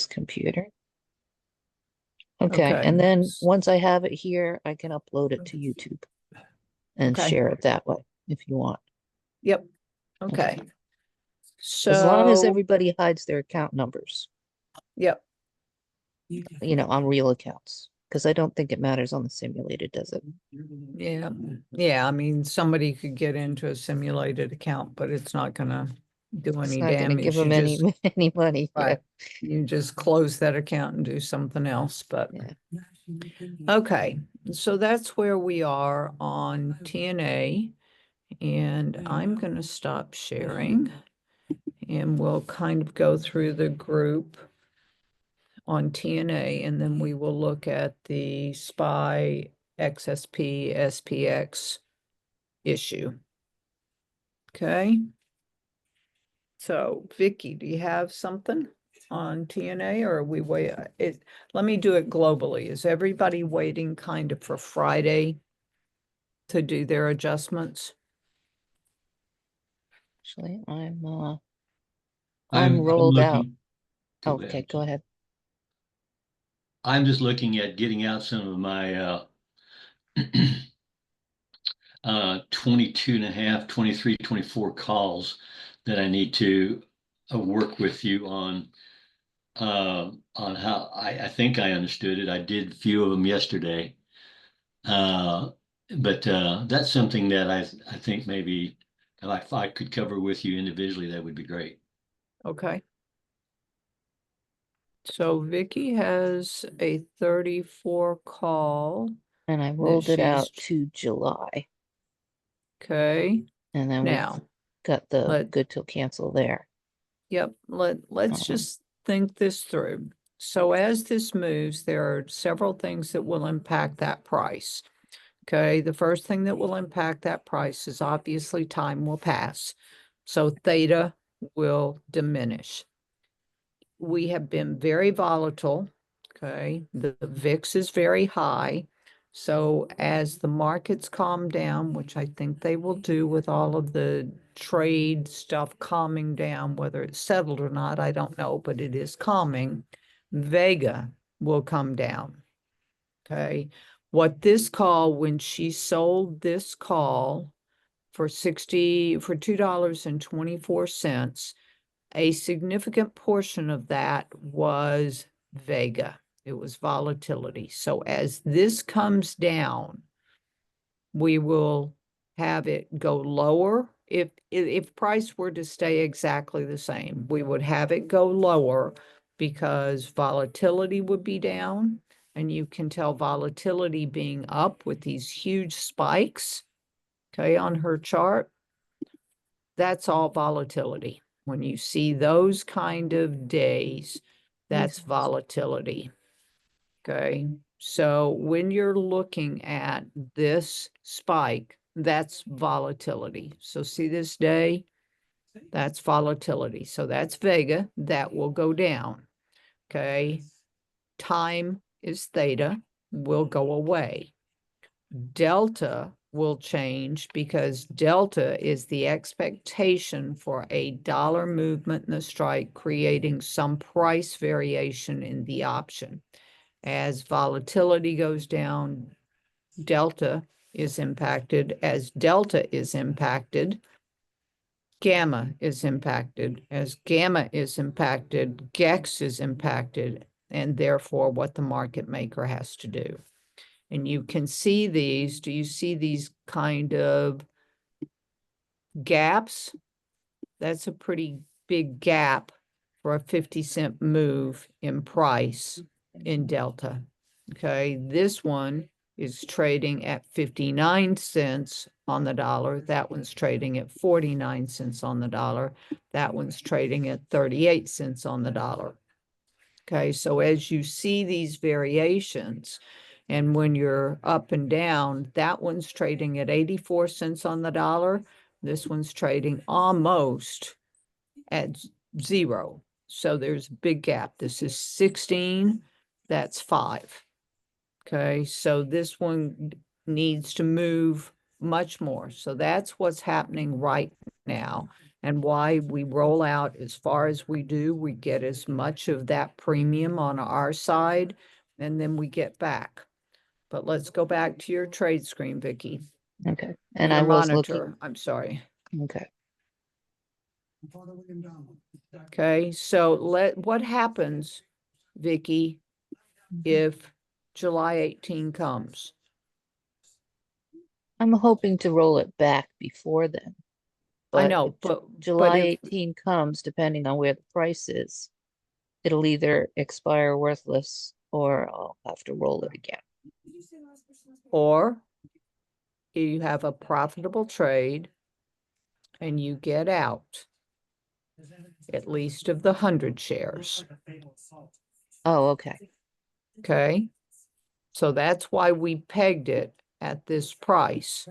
computer. Okay, and then once I have it here, I can upload it to YouTube and share it that way if you want. Yep. Okay. So as long as everybody hides their account numbers. Yep. You know, on real accounts, because I don't think it matters on the simulated, does it? Yeah. Yeah. I mean, somebody could get into a simulated account, but it's not gonna do any damage. It's not gonna give them any money. Right. Yeah. You just close that account and do something else. But Yeah. okay, so that's where we are on TNA, and I'm going to stop sharing, and we'll kind of go through the group on TNA, and then we will look at the SPY XSP SPX issue. Okay. So, Vicky, do you have something on TNA, or are we wait? Let me do it globally. Is everybody waiting kind of for Friday to do their adjustments? Actually, I'm rolled out. Okay, go ahead. I'm just looking at getting out some of my 22 and a half, 23, 24 calls that I need to work with you on how I think I understood it. I did a few of them yesterday. But that's something that I think maybe if I could cover with you individually, that would be great. Okay. So Vicky has a 34 call. And I rolled it out to July. Okay. And then now we've got the good till cancel there. Yep. Let's just think this through. So as this moves, there are several things that will impact that price. Okay. The first thing that will impact that price is obviously time will pass. So theta will diminish. We have been very volatile. Okay. The VIX is very high. So as the markets calm down, which I think they will do with all of the trade stuff calming down, whether it's settled or not, I don't know, but it is calming. Vega will come down. Okay. What this call, when she sold this call for $2.24, a significant portion of that was Vega. It was volatility. So as this comes down, we will have it go lower. If price were to stay exactly the same, we would have it go lower because volatility would be down. And you can tell volatility being up with these huge spikes, okay, on her chart. That's all volatility. When you see those kind of days, that's volatility. Okay. So when you're looking at this spike, that's volatility. So see this day, that's volatility. So that's Vega, that will go down. Okay. Time is theta, will go away. Delta will change because delta is the expectation for a dollar movement in the strike, creating some price variation in the option. As volatility goes down, delta is impacted. As delta is impacted, gamma is impacted. As gamma is impacted, GEX is impacted, and therefore what the market maker has to do. And you can see these. Do you see these kind of gaps? That's a pretty big gap for a 50-cent move in price in Delta. Okay, this one is trading at 59 cents on the dollar. That one's trading at 49 cents on the dollar. That one's trading at 38 cents on the dollar. Okay, so as you see these variations, and when you're up and down, that one's trading at 84 cents on the dollar. This one's trading almost at zero. So there's a big gap. This is 16, that's 5. Okay, so this one needs to move much more. So that's what's happening right now. And why we roll out as far as we do, we get as much of that premium on our side, and then we get back. But let's go back to your trade screen, Vicky. Okay, and Your I was looking, monitor, I'm sorry. okay, Okay, so what happens, Vicky, if July 18 comes? I'm hoping to roll it back before then. I But know, if but July if 18 comes, depending on where the price is, it'll either expire worthless or I'll have to roll it again. or you have a profitable trade and you get out at least of the 100 shares. Oh, okay. Okay, so that's why we pegged it at this price.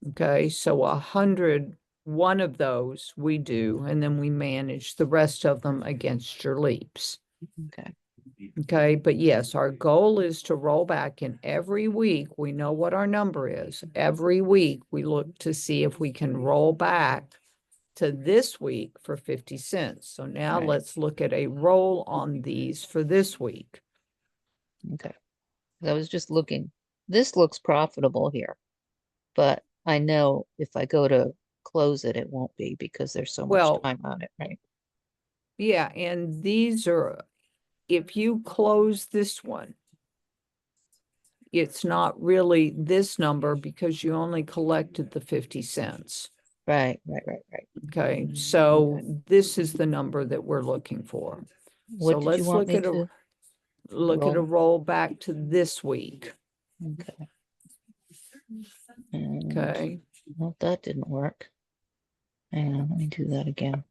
Okay, so 100, one of those we do, and then we manage the rest of them against your leaps. Okay. Okay, but yes, our goal is to roll back in every week. We know what our number is. Every week we look to see if we can roll back to this week for 50 cents. So now Right. let's look at a roll on these for this week. Okay. I was just looking. This looks profitable here, but I know if I go to close it, it won't be because there's so much Well, time on it, right? yeah, and these are, if you close this one, it's not really this number because you only collected the 50 cents. Right. Okay, so this is the number that we're looking for. What So did you let's want look me at a to roll roll? back to this week. Okay. And, Okay, well, that didn't work. Hang on, let me do that again.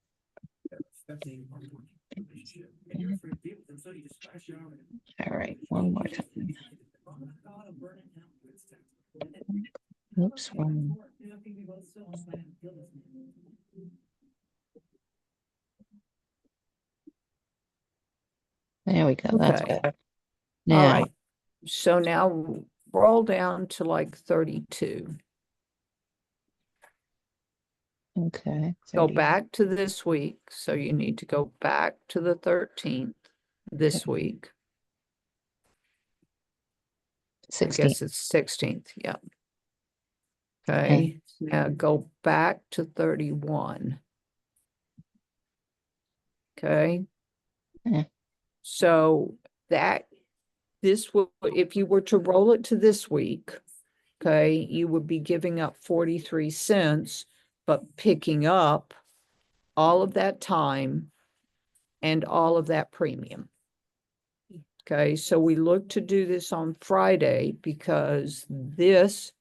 All right, one more time. Oops, one. There we go. That's okay, better. all Now, right. So now roll down to like 32. okay. Go 30. back to this week. So you need to go back to the 13th this Okay. week. I 16. guess it's 16th. Yeah. And Okay. Now go back to 31. Okay. Yeah. So that this would, if you were to roll it to this week, okay, you would be giving up 43 cents, but picking up all of that time and all of that premium. Okay, so we look to do this on Friday because this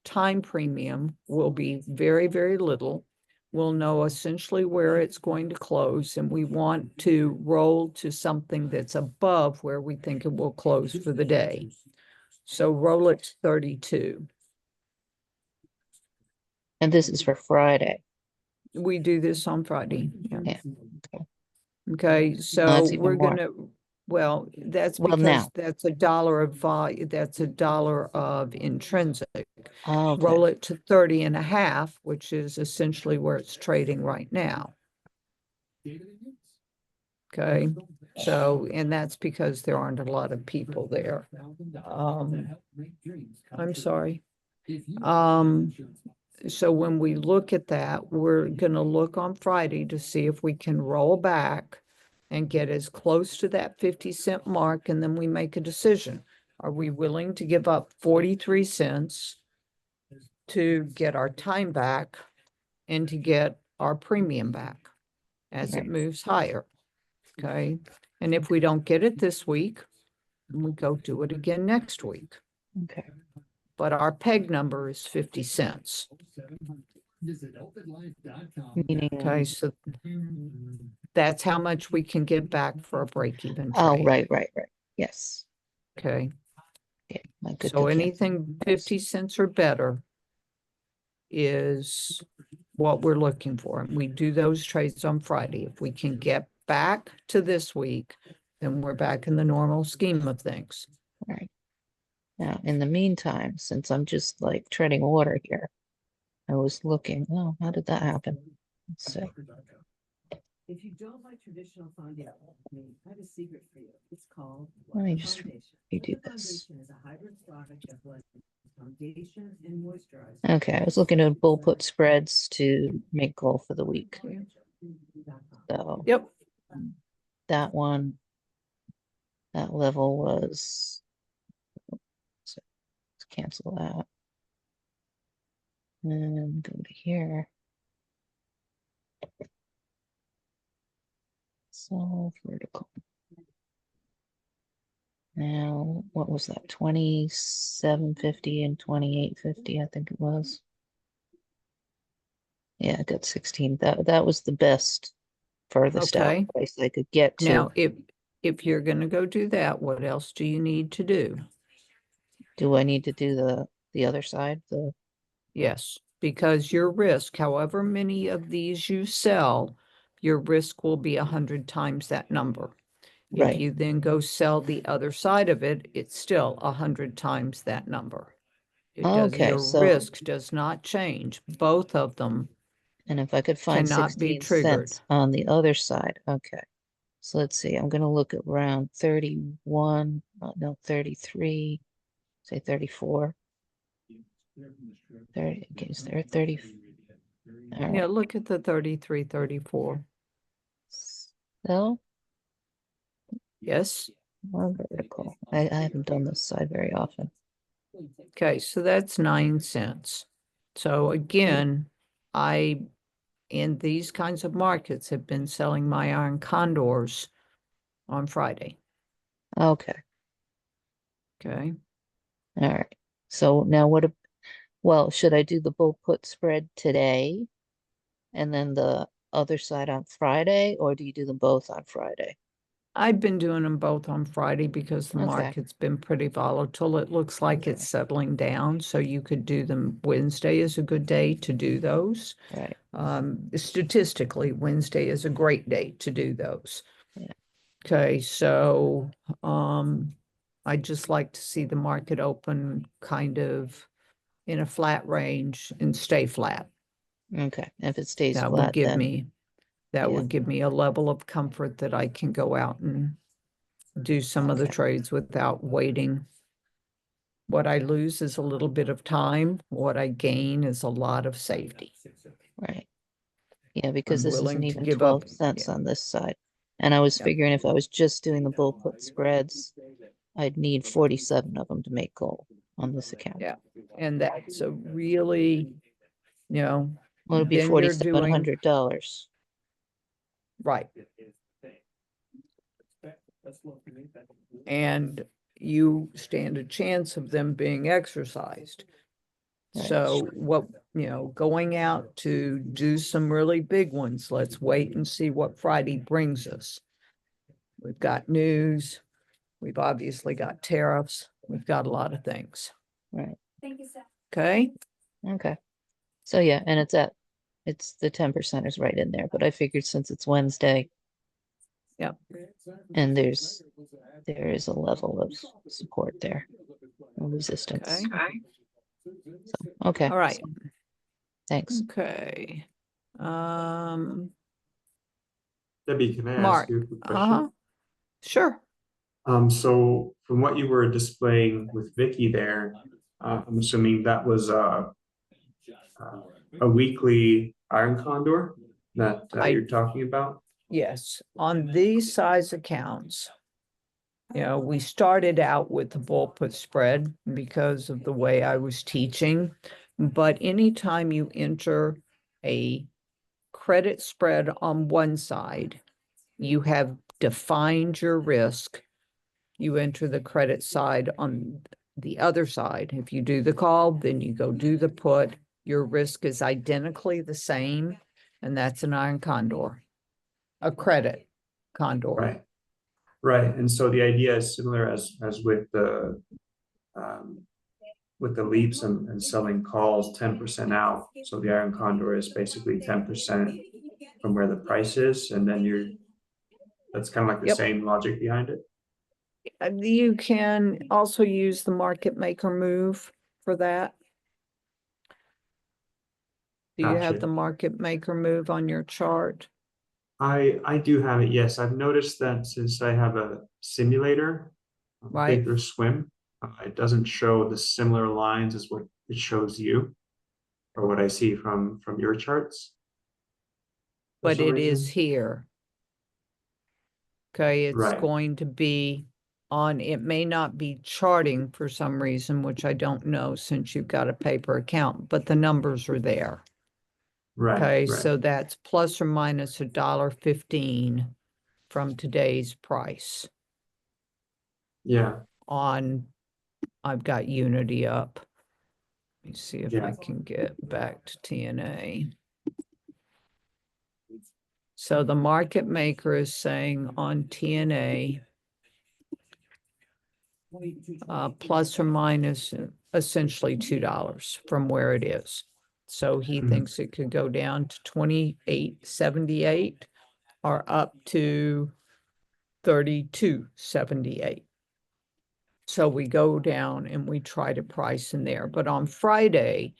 time premium will be very, very little. We'll know essentially where it's going to close, and we want to roll to something that's above where we think it will close for the day. So roll it to 32. and this is for Friday. We do this on Friday. Yeah. Yeah. Okay. Okay, so that's even we're more. gonna, well, that's Well, because now. that's $1 of value, that's $1 of intrinsic. Oh, okay. Roll it to 30.5, which is essentially where it's trading right now. Okay, so, and that's because there aren't a lot of people there. I'm sorry. So when we look at that, we're gonna look on Friday to see if we can roll back and get as close to that 50 cent mark, and then we make a decision. Are we willing to give up 43 cents to get our time back and to get our premium back as it Right. moves higher? Okay, and if we don't get it this week, we go do it again next week. Okay. But our peg number is 50 cents. Meaning, Okay, so that's how much we can get back for a break-even oh, trade. right. Yes. Okay, Okay. My good so to anything 50 cents or better is what we're looking for. And we do those trades on Friday. If we can get back to this week, then we're back in the normal scheme of things. Right. Now, in the meantime, since I'm just like treading water here, I was looking, oh, how did that happen? Let's see. If you don't like traditional foundation, I have a secret for you. It's called Let me Water just Foundation. redo Water this. Foundation is a hybrid product that blends foundation and moisturizer. Okay, I was looking at bull put spreads to make goal for the week. So Yep. that one, that level was, so let's cancel that. And go to here. So vertical. Now, what was that? 2750 and 2850, I think it was. Yeah, I got 16. That was the best furthest out Okay. place I could get to. Now, if you're going to go do that, what else do you need to do? Do I need to do the other side? The Yes, because your risk, however many of these you sell, your risk will be 100 times that number. If right. you then go sell the other side of it, it's still 100 times that number. It does, Okay, your so risk does not change. Both of them and if I could find cannot be 16 triggered. cents on the other side. Okay. So let's see. I'm gonna look at around 31, no, 33, say 34. 30, okay, is there a 30? All Yeah, right. look at the 33, 34. So Yes. more vertical. I haven't done this side very often. Okay, so that's 9 cents. So again, I, in these kinds of markets, have been selling my iron condors on Friday. Okay. Okay. All right. So now well, should I do the bull put spread today and then the other side on Friday, or do you do them both on Friday? I've been doing them both on Friday because the Okay. market's been pretty volatile. It looks like Okay. it's settling down, so you could do them. Wednesday is a good day to do those. Right. Statistically, Wednesday is a great day to do those. Yeah. Okay, so I just like to see the market open kind of in a flat range and stay flat. Okay. If it stays That would flat, give then me that yeah. would give me a level of comfort that I can go out and do some of the Okay. trades without waiting. What I lose is a little bit of time. What I gain is a lot of safety. Right. Yeah, because I'm this isn't willing to even give up. 12 cents Yeah. on this side. And I was Yep. figuring if I was just doing the bull put spreads, I'd need 47 of them to make goal on this account. Yeah. And that's a really, Well, it'd be then you're doing $4,700. right. And you stand a chance of them being exercised. Right. So what, going out to do some really big ones, let's wait and see what Friday brings us. We've got news. We've obviously got tariffs. We've got a lot of things. Right. Thank you, Seth. Okay. Okay. So yeah, and it's the 10% is right in there, but I figured since it's Wednesday. Yep. And there is a level of support there, or resistance. Okay. So, okay. All right. Thanks. Okay. Debbie, can I Mark. ask you a quick question? Sure. So from what you were displaying with Vicky there, I'm assuming that was a weekly iron condor that you're talking about? Yes, on these size accounts, we started out with the bull put spread because of the way I was teaching. But anytime you enter a credit spread on one side, you have defined your risk. You enter the credit side on the other side. If you do the call, then you go do the put. Your risk is identically the same, and that's an iron condor, a credit condor. Right. Right. And so the idea is similar as with the leaps and selling calls 10% out. So the iron condor is basically 10% from where the price is, and then that's kind of like the Yep. same logic behind it. You can also use the market maker move for that. Do you have Gotcha. the market maker move on your chart? I do have it, yes. I've noticed that since I have a simulator, Right. Thinkorswim, it doesn't show the similar lines as what it shows you, or what I see from your charts. For But some it is reason. here. Okay, it's Right. going to be on, it may not be charting for some reason, which I don't know since you've got a paper account, but the numbers are there. Right, Okay, right. so that's plus or minus $1.15 from today's price Yeah, on, I've got Unity up. Let me see if I Yeah. can get back to TNA. So the market maker is saying on TNA, plus or minus essentially $2 from where it is. So he Mhm. thinks it could go down to 28.78 or up to 32.78. So we go down and we try to price in there. But on Friday,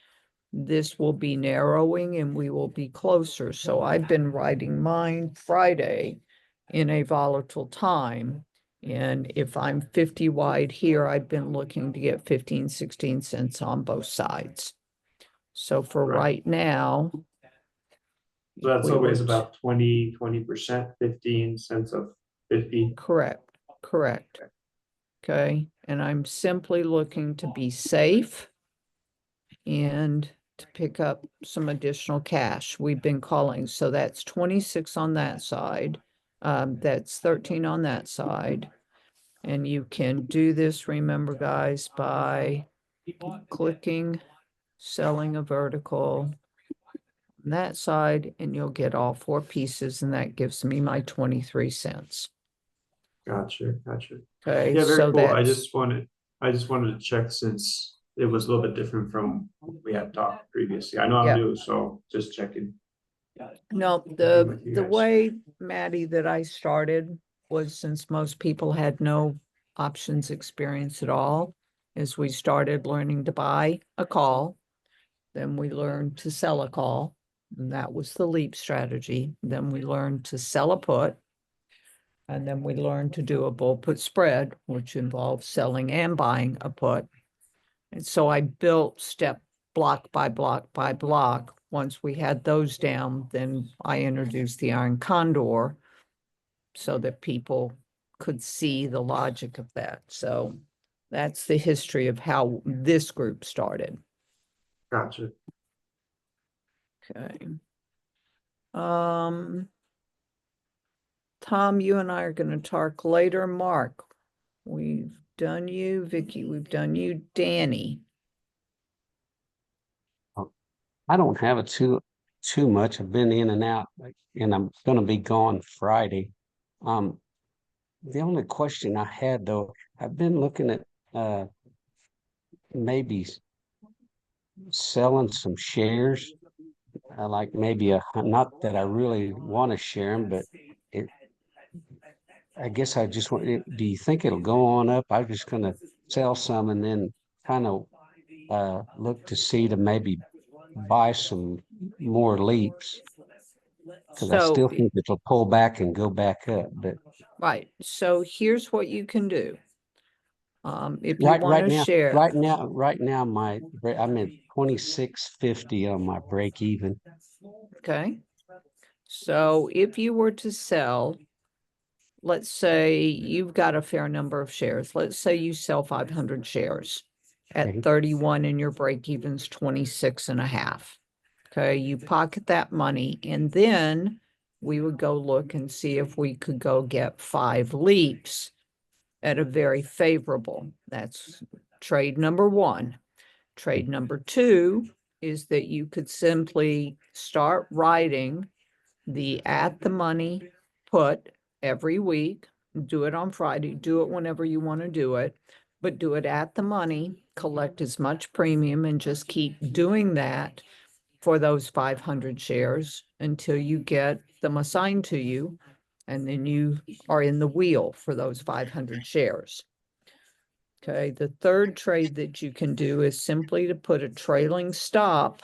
this will be narrowing and we will be closer. So I've been writing mine Friday in a volatile time. And if I'm 50 wide here, I've been looking to get 15, 16 cents on both sides. So for Right. right now. So that's we always were about 20%, 15 cents of 50. correct, correct. Okay, and I'm simply looking to be safe and to pick up some additional cash. We've been calling, so that's 26 on that side. That's 13 on that side. And you can do this, remember, guys, by clicking, selling a vertical on that side, and you'll get all four pieces, and that gives me my 23 cents. Gotcha. Okay, Yeah, very so cool. I that's, just wanted to check since it was a little bit different from what we had talked previously. I know I'm Yeah. new, so just checking. no, with the you guys. way, Maddie, that I started was since most people had no options experience at all, is we started learning to buy a call. Then we learned to sell a call, and that was the leap strategy. Then we learned to sell a put. And then we learned to do a bull put spread, which involves selling and buying a put. And so I built step block by block by block. Once we had those down, then I introduced the iron condor so that people could see the logic of that. So that's the history of how this group started. Gotcha. Okay. Tom, you and I are going to talk later. Mark, we've done you. Vicky, we've done you. Danny. I don't have it too much. I've been in and out, and I'm going to be gone Friday. The only question I had though, I've been looking at maybe selling some shares. Like maybe not that I really want to share them, but it. I guess I just want. Do you think it'll go on up? I'm just going to sell some and then kind of look to see to maybe buy some more leaps. Because I So, still think it'll pull back and go back up. But right. So here's what you can do. If you want right to now, share, I'm at 26.50 on my break even. okay. So if you were to sell, let's say you've got a fair number of shares. Let's say you sell 500 shares at Okay. 31 and your break even's 26.5. Okay, you pocket that money, and then we would go look and see if we could go get 5 leaps at a very favorable. That's trade number one. Trade number two is that you could simply start writing the at the money put every week. Do it on Friday, do it whenever you want to do it, but do it at the money, collect as much premium, and just keep doing that for those 500 shares until you get them assigned to you. And then you are in the wheel for those 500 shares. Okay, the third trade that you can do is simply to put a trailing stop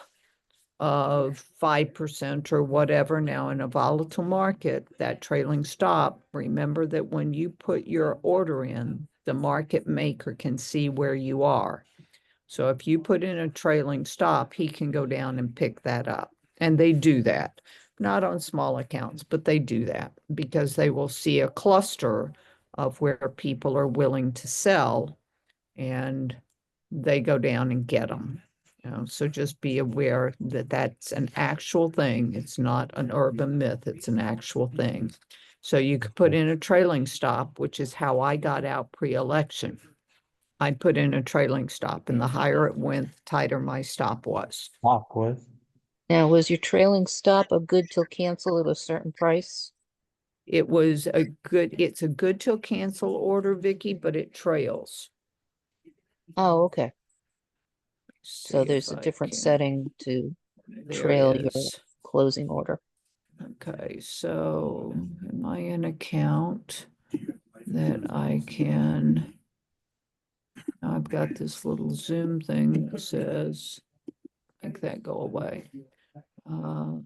of 5% or whatever. Now, in a volatile market, that trailing stop, remember that when you put your order in, the market maker can see where you are. So if you put in a trailing stop, he can go down and pick that up. And they do that, not on small accounts, but they do that because they will see a cluster of where people are willing to sell, and they go down and get them. So just be aware that that's an actual thing. It's not an urban myth. It's an actual thing. So you could put in a trailing stop, which is how I got out pre-election. I'd put in a trailing stop, and the higher it went, the tighter my stop was. Stop with. Now, was your trailing stop a good till cancel at a certain price? It's a good till cancel order, Vicky, but it trails. Oh, okay. So See there's if a I different can- setting to There trail it your is. closing order. Okay, so am I an account that I can? I've got this little Zoom thing that says, make that go away. I'm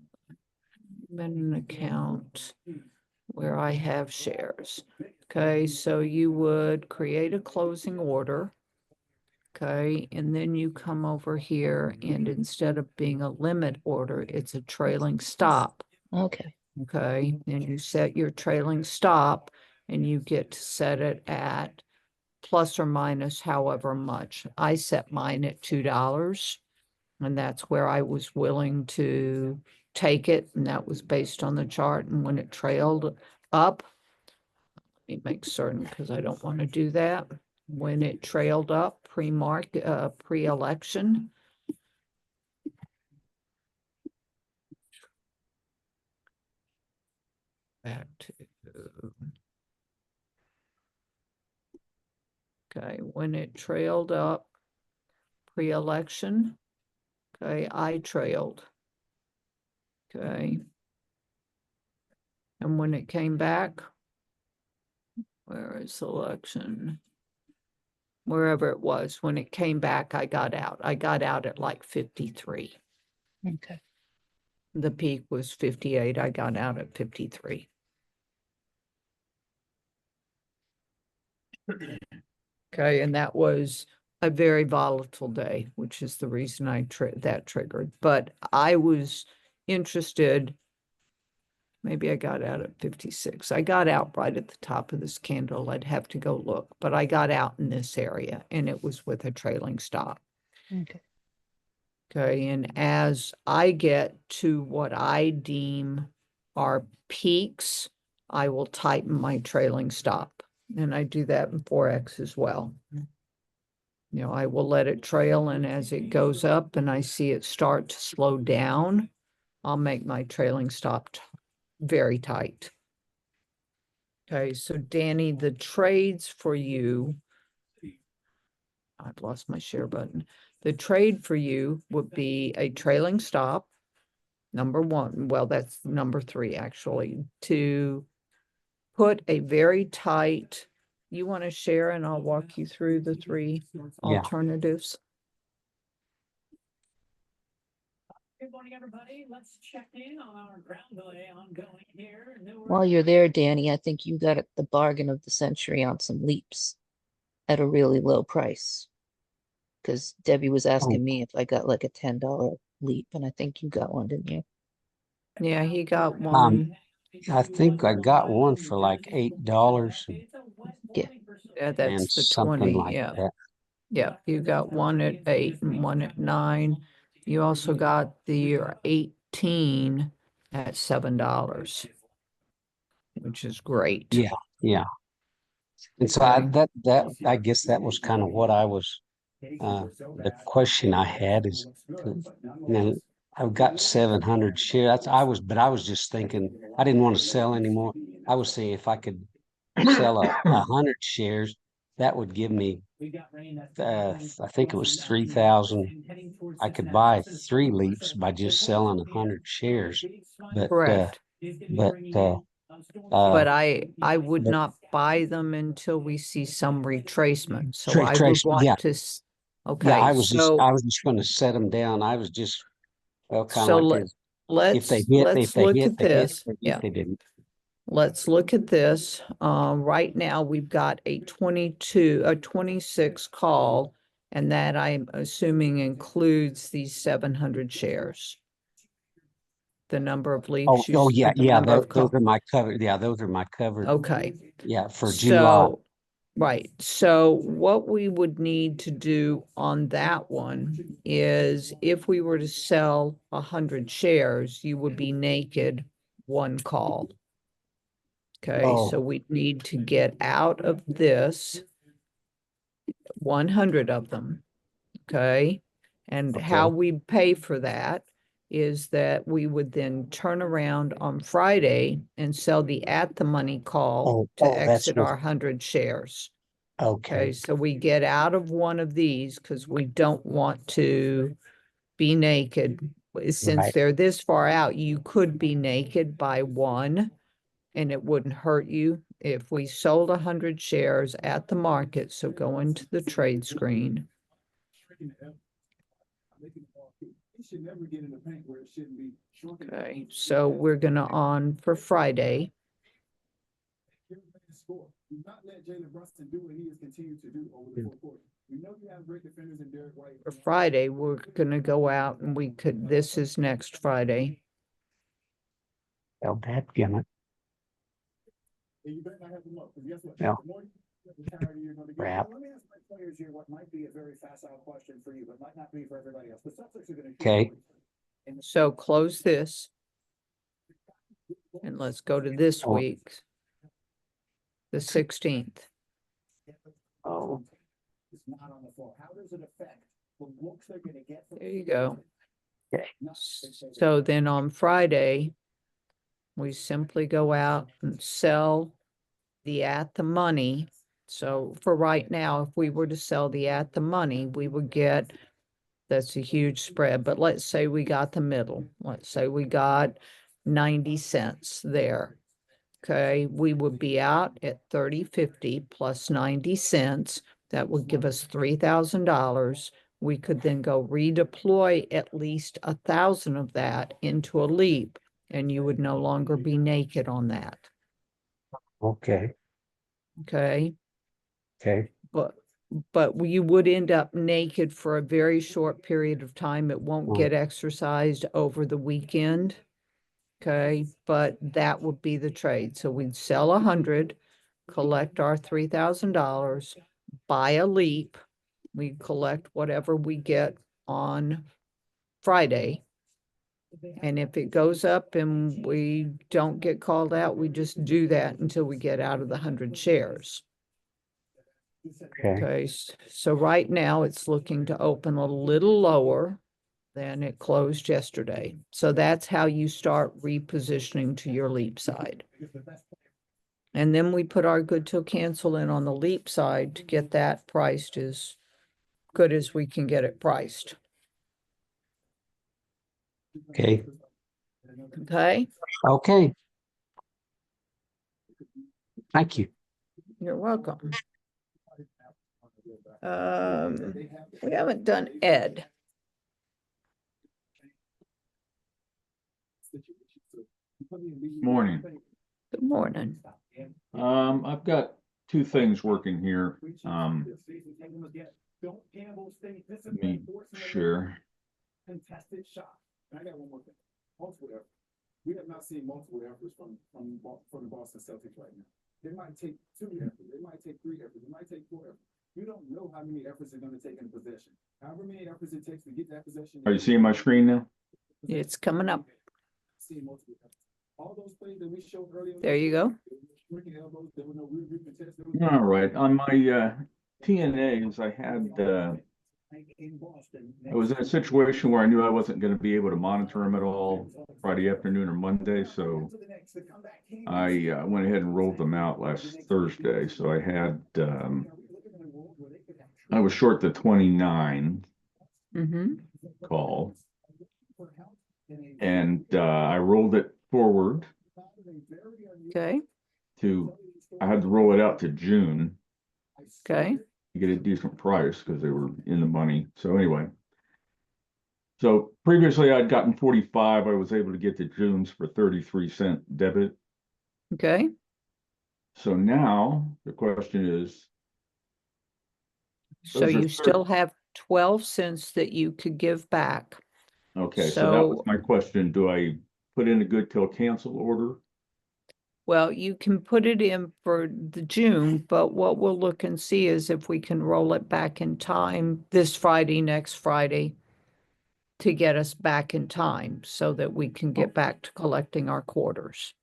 in an account where I have shares. Okay, so you would create a closing order. Okay, and then you come over here, and instead of being a limit order, it's a trailing stop. Okay. Okay, and you set your trailing stop, and you get to set it at plus or minus however much. I set mine at $2, and that's where I was willing to take it, and that was based on the chart. And when it trailed up, let me make certain because I don't want to do that. When it trailed up pre-election, back to, okay, when it trailed up pre-election, okay, I trailed. Okay. And when it came back, where is election? Wherever it was, when it came back, I got out. I got out at like 53. Okay. The peak was 58. I got out at 53. Okay, and that was a very volatile day, which is the reason that triggered. But I was interested. Maybe I got out at 56. I got out right at the top of this candle. I'd have to go look, but I got out in this area, and it was with a trailing stop. Okay. Okay, and as I get to what I deem are peaks, I will tighten my trailing stop. And I do that in Forex as well. I will let it trail, and as it goes up and I see it start to slow down, I'll make my trailing stop very tight. Okay, so Danny, the trades for you, I've lost my share button. The trade for you would be a trailing stop, number one. Well, that's number three, actually, to put a very tight, you want to share, and I'll walk you through the three alternatives. Good morning, everybody. Let's check in on our ground delay ongoing here. While you're there, Danny, I think you got the bargain of the century on some leaps at a really low price. Because Debbie was asking me if I got like a $10 leap, and I think you got one, didn't you? Yeah, he got one. I think I got one for like $8 Yeah. Yeah, and that's the something 20. like Yeah. that. Yeah, you got one at 8 and one at 9. You also got the 18 at $7, which is great. Yeah, yeah. And so Okay. I guess that was kind of what I was, the question I had is, I've got 700 shares. But I was just thinking, I didn't want to sell anymore. I was saying if I could sell 100 shares, that would give me, I think it was 3,000. I could buy 3 leaps by just selling 100 shares. But Correct. But I would but- not buy them until we see some retracement. So I would trace, want yeah, to, yeah. okay, I was so just going to set them down. I was just Well, kind So of like let, this. If they hit, let's look at they hit, this. if Yeah. they didn't. Let's look at this. Right now, we've got a 26 call, and that I'm assuming includes these 700 shares. The number of Oh, leaps. oh yeah, the yeah. number of Those call- are my covered. Yeah, those are my covered. Okay. Yeah, for July. So, right, so what we would need to do on that one is if we were to sell 100 shares, you would be naked one call. Okay, so Oh. we need to get out of this 100 of them, okay? And how Okay. we pay for that is that we would then turn around on Friday and sell the at-the-money call to That's exit what. our 100 shares. Okay, Okay. so we get out of one of these because we don't want to be naked. Since Right. they're this far out, you could be naked by one and it wouldn't hurt you if we sold 100 shares at the market. So go into the trade screen. Okay, so we're gonna on for Friday. For Friday, we're gonna go out and we could, this is next Friday. Well, dadgummit. Yeah. Crap. Okay. So close this. And let's go to this Oh. week. The 16th. Oh. There you go. Okay. So then on Friday, we simply go out and sell the at the money. So for right now, if we were to sell the at the money, we would get, that's a huge spread, but let's say we got the middle. Let's say we got 90 cents there. Okay, we would be out at 30.50 plus 90 cents. That would give us $3,000. We could then go redeploy at least 1,000 of that into a leap, and you would no longer be naked on that. Okay. Okay, Okay. but you would end up naked for a very short period of time. It won't Mm. get exercised over the weekend. Okay, but that would be the trade. So we'd sell 100, collect our $3,000, buy a leap. We collect whatever we get on Friday. And if it goes up and we don't get called out, we just do that until we get out of the 100 shares. Okay. Okay, so right now it's looking to open a little lower than it closed yesterday. So that's how you start repositioning to your leap side. And then we put our good till cancel in on the leap side to get that priced as good as we can get it priced. Okay. Okay, Okay. Thank you. you're welcome. We haven't done Ed. Morning. Good morning. I've got two things working here. Let me share. Contested shot. I got one more thing. Multiple efforts. We have not seen multiple efforts from the Boston Celtics right now. They might take 2 efforts. They might take 3 efforts. They might take 4 efforts. You don't know how many efforts they're going to take in possession. However many efforts it takes to get that possession. Are you seeing my screen now? It's coming up. Seeing multiple efforts. All those plays that we showed earlier. There you go. All right. On my TNAs, I had I was in a situation where I knew I wasn't going to be able to monitor them at all Friday afternoon or Monday, so I went ahead and rolled them out last Thursday. So I had I was short the 29 call, and I rolled it forward. Okay. I had to roll it out to June. Okay. To get a decent price because they were in the money. So anyway, So previously I'd gotten 45. I was able to get the June's for 33-cent debit. Okay, So now the question is, so those are you still have 12 cents that you could give back. okay, so that was So, my question. Do I put in a good till cancel order? well, you can put it in for the June, but what we'll look and see is if we can roll it back in time this Friday, next Friday, to get us back in time so that we can get back to collecting our quarters.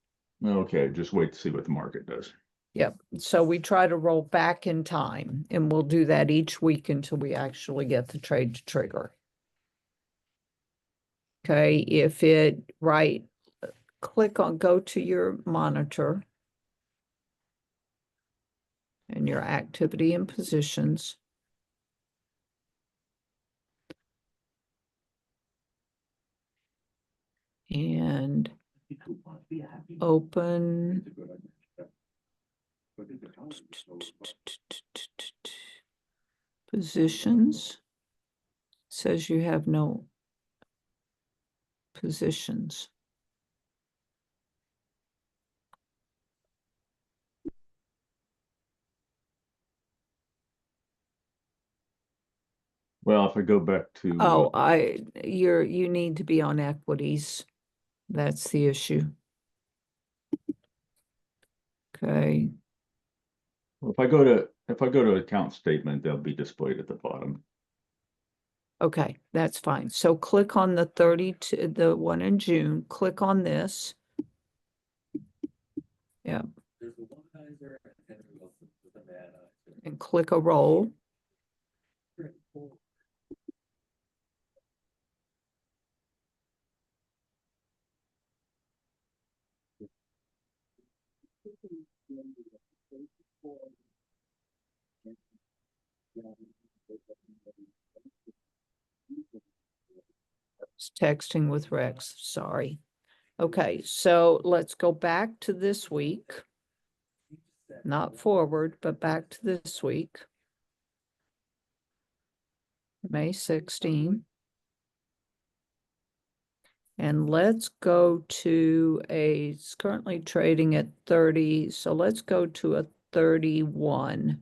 Okay, just wait to see what the market does. Yep, so we try to roll back in time, and we'll do that each week until we actually get the trade to trigger. Okay, if it, right, click on, go to your monitor and your activity and positions. And open positions. Says you have no positions. Well, if I go back to Oh, you need to be on equities. That's the issue. Okay, if I go to account statement, they'll be displayed at the bottom. okay, that's fine. So click on the 32, the one in June, click on this. Yeah. And click a roll. It's texting with Rex, sorry. Okay, so let's go back to this week. Not forward, but back to this week. May 16. And let's go to it's currently trading at 30, so let's go to a 31.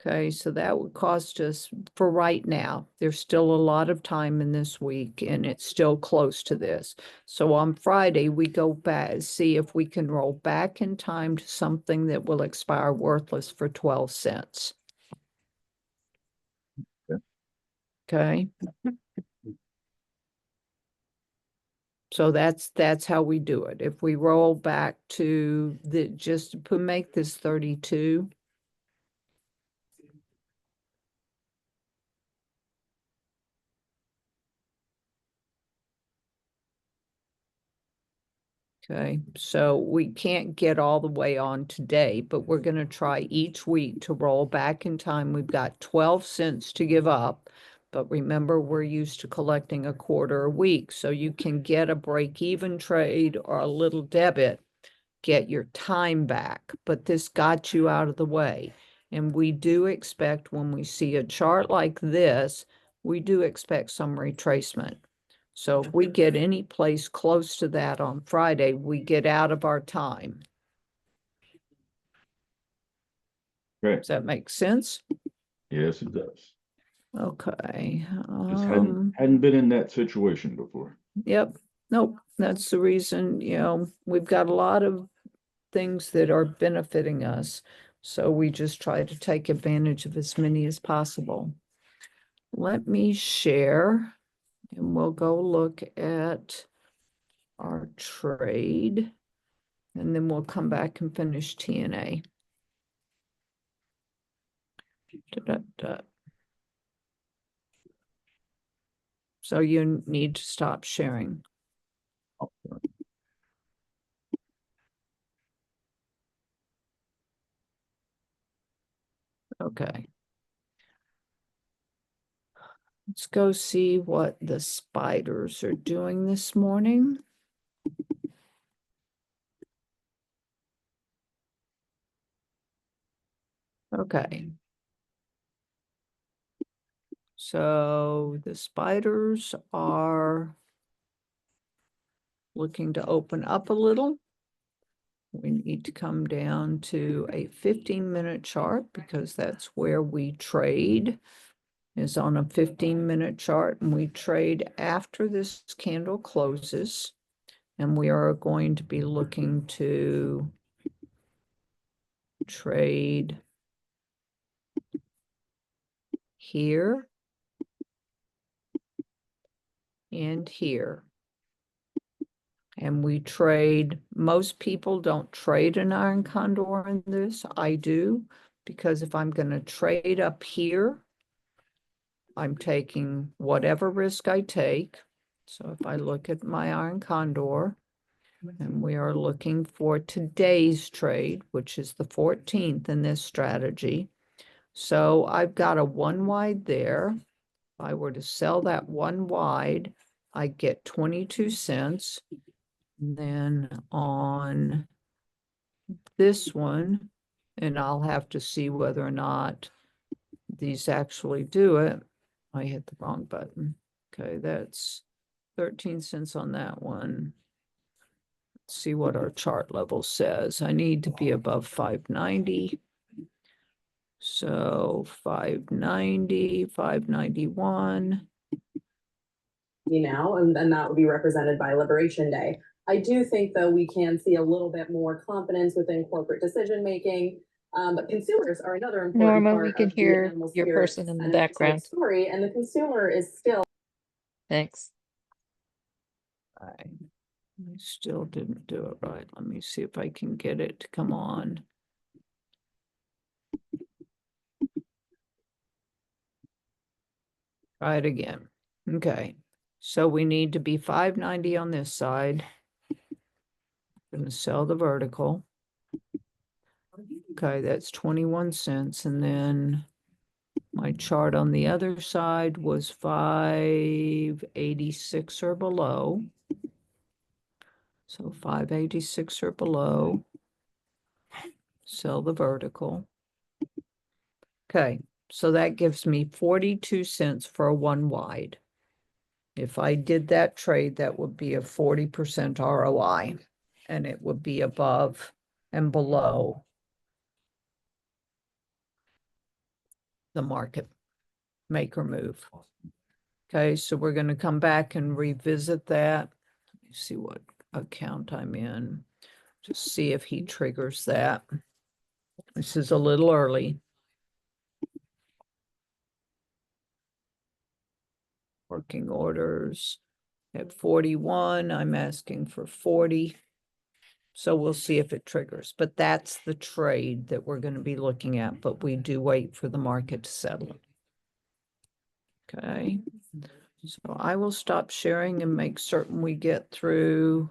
Okay, so that would cost us, for right now, there's still a lot of time in this week and it's still close to this. So on Friday, we go back, see if we can roll back in time to something that will expire worthless for 12 cents. Okay. So that's how we do it. If we roll back to the, just to make this 32. Okay, so we can't get all the way on today, but we're going to try each week to roll back in time. We've got 12 cents to give up, but remember, we're used to collecting a quarter a week, so you can get a break-even trade or a little debit, get your time back, but this got you out of the way. And we do expect, when we see a chart like this, we do expect some retracement. So if we get any place close to that on Friday, we get out of our time. Okay. Does that make sense? Yes, it does. Okay. Just hadn't been in that situation before. Yep. Nope. That's the reason, we've got a lot of things that are benefiting us. So we just try to take advantage of as many as possible. Let me share and we'll go look at our trade and then we'll come back and finish TNA. So you need to stop sharing. Okay. Let's go see what the spiders are doing this morning. Okay. So the spiders are looking to open up a little. We need to come down to a 15-minute chart because that's where we trade, is on a 15-minute chart, and we trade after this candle closes. And we are going to be looking to trade here and here. And we trade, most people don't trade an iron condor in this. I do, because if I'm going to trade up here, I'm taking whatever risk I take. So if I look at my iron condor, and we are looking for today's trade, which is the 14th in this strategy. So I've got a 1 wide there. If I were to sell that 1 wide, I get 22 cents. And then on this one, and I'll have to see whether or not these actually do it. I hit the wrong button. Okay, that's 13 cents on that one. Let's see what our chart level says. I need to be above 590. So 590, 591. Now, and then that would be represented by Liberation Day. I do think, though, we can see a little bit more confidence within corporate decision making. But consumers are another important Norma, part we can of the hear animal your spirits person in the and appetite background. story, and the consumer is still. Thanks. I still didn't do it right. Let me see if I can get it to come on. Try it again. Okay. So we need to be 590 on this side. Going to sell the vertical. Okay, that's 21 cents. And then my chart on the other side was 586 or below. So 586 or below. Sell the vertical. Okay, so that gives me 42 cents for a 1 wide. If I did that trade, that would be a 40% ROI, and it would be above and below the market maker move. Okay, so we're going to come back and revisit that. Let me see what account I'm in. Just see if he triggers that. This is a little early. Working orders at 41. I'm asking for 40. So we'll see if it triggers. But that's the trade that we're going to be looking at. But we do wait for the market to settle. Okay. So I will stop sharing and make certain we get through.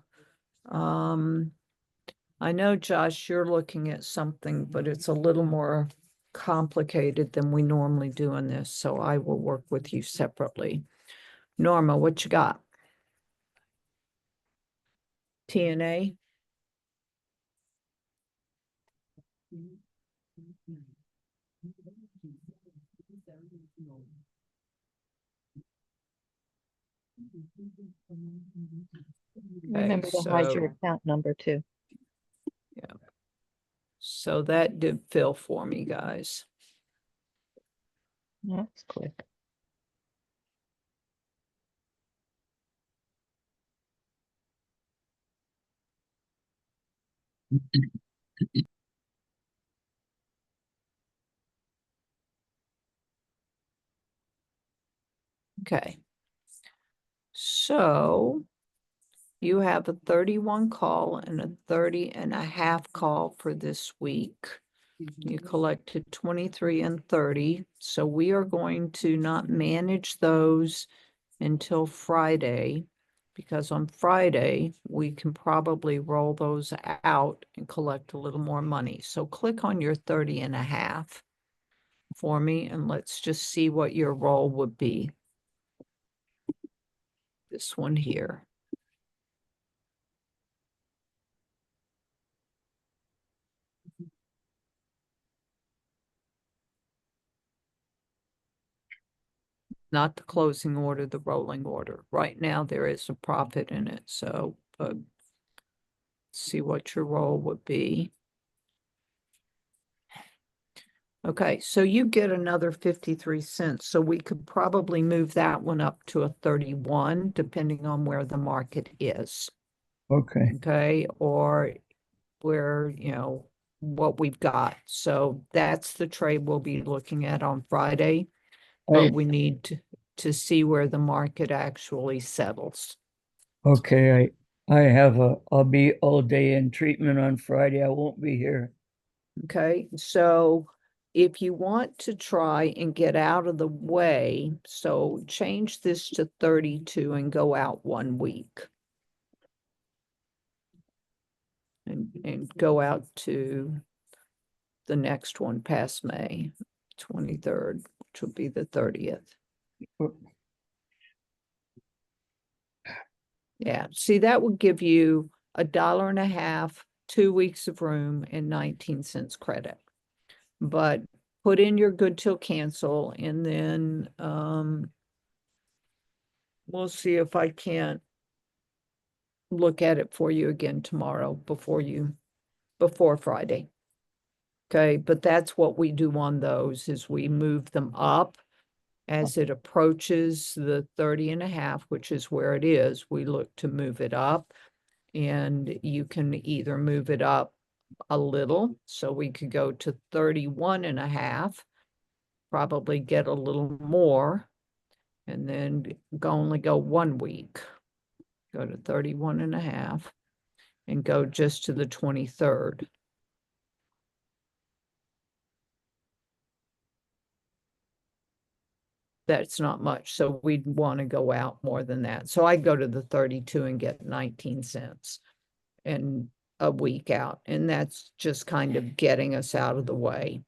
I know, Josh, you're looking at something, but it's a little more complicated than we normally do in this. So I will work with you separately. Norma, what you got? TNA? Remember to hide your account number too. Yeah. So that did fill for me, guys. That's quick. Okay. So you have a 31 call and a 30.5 call for this week. You collected 23 and 30. So we are going to not manage those until Friday, because on Friday we can probably roll those out and collect a little more money. So click on your 30.5 for me, and let's just see what your roll would be. This one here. not the closing order, the rolling order. Right now, there is a profit in it, so, see what your roll would be. Okay, so you get another 53 cents, so we could probably move that one up to a 31, depending on where the market is. Okay. Okay, or where, what we've got. So that's the trade we'll be looking at on Friday, but we need to see where the market actually settles. Okay, I'll be all day in treatment on Friday. I won't be here. Okay, so if you want to try and get out of the way, so change this to 32 and go out 1 week. And go out to the next one past May 23rd, which will be the 30th. Yeah, see, that would give you $1.50, 2 weeks of room, and 19 cents credit. But put in your good till cancel, and then we'll see if I can't look at it for you again tomorrow before Friday. Okay, but that's what we do on those, is we move them up as it approaches the 30.5, which is where it is. We look to move it up, and you can either move it up a little, so we could go to 31.5, probably get a little more, and then only go 1 week. Go to 31.5 and go just to the 23rd. That's not much, so we'd want to go out more than that. So I'd go to the 32 and get 19 cents and a week out, and that's just kind of getting us out of the way.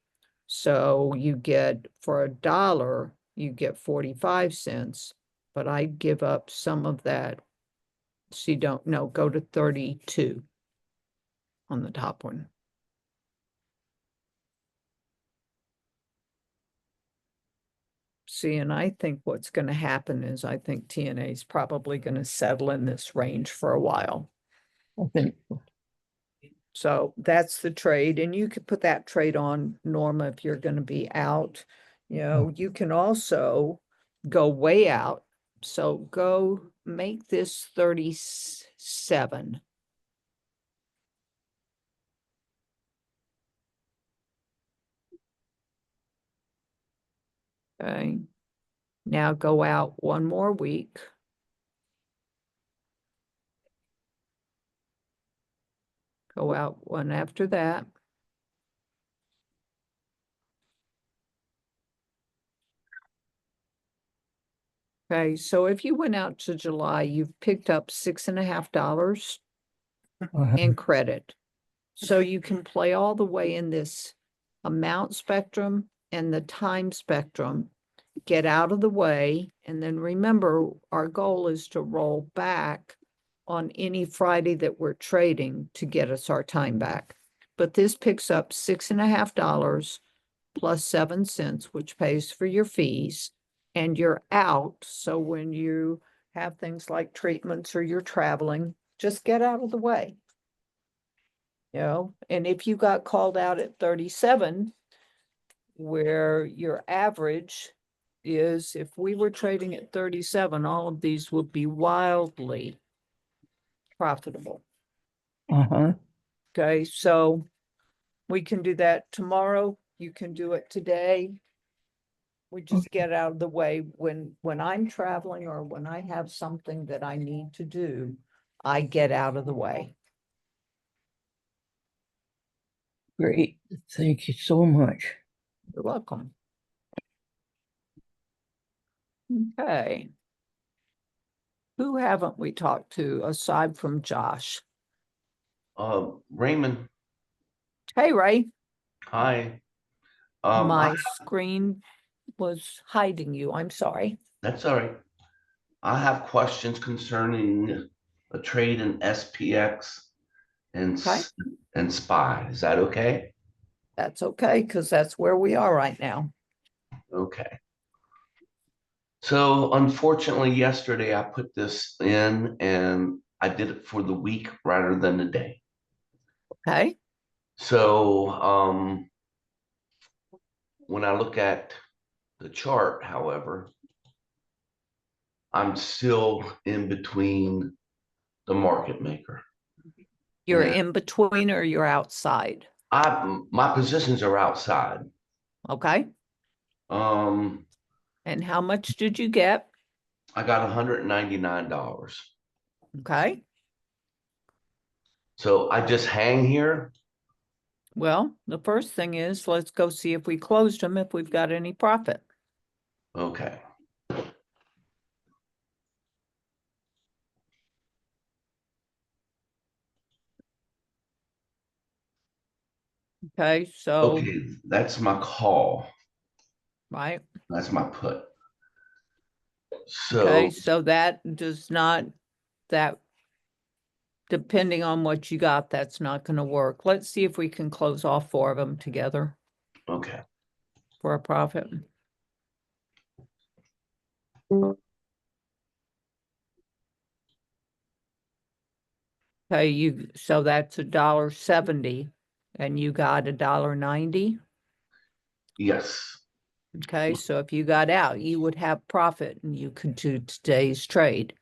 So you get, for $1, you get 45 cents, but I'd give up some of that. So you don't know, go to 32 on the top one. See, and I think what's going to happen is I think TNA is probably going to settle in this range for a while. I think So that's the trade, and you could put that trade on, Norma, if you're going to be out. You can also go way out. So go make this 37. Okay. Now go out 1 more week. Go out one after that. Okay, so if you went out to July, you've picked up $6.50 in credit. So you can play all the way in this amount spectrum and the time spectrum, get out of the way, and then remember, our goal is to roll back on any Friday that we're trading to get us our time back. But this picks up $6.50 plus 7 cents, which pays for your fees, and you're out. So when you have things like treatments or you're traveling, just get out of the way. And if you got called out at 37, where your average is, if we were trading at 37, all of these would be wildly profitable. Okay, so we can do that tomorrow. You can do it today. We just get out of the way when I'm traveling or when I have something that I need to do, I get out of the way. great. Thank you so much. You're welcome. Okay. Who haven't we talked to aside from Josh? Raymond, Hey, Ray. hi. My screen was hiding you. I'm sorry. That's all right. I have questions concerning a trade in SPX and Okay. and SPY. Is that okay? That's okay, because that's where we are right now. Okay. So unfortunately, yesterday I put this in and I did it for the week rather than the day. Okay, So when I look at the chart, however, I'm still in between the market maker. you're Yeah. in between or you're outside, My positions are outside. okay? Um, And how much did you get? I got $199. Okay, So I just hang here. well, the first thing is, let's go see if we closed them, if we've got any profit. Okay. Okay, so, Okay, that's my call. right, That's my put. okay, So, so that does not, that, depending on what you got, that's not gonna work. Let's see if we can close all 4 of them together okay. for a profit. Okay, so that's $1.70 and you got $1.90. Yes. Okay, so if you got out, you would have profit and you could do today's trade.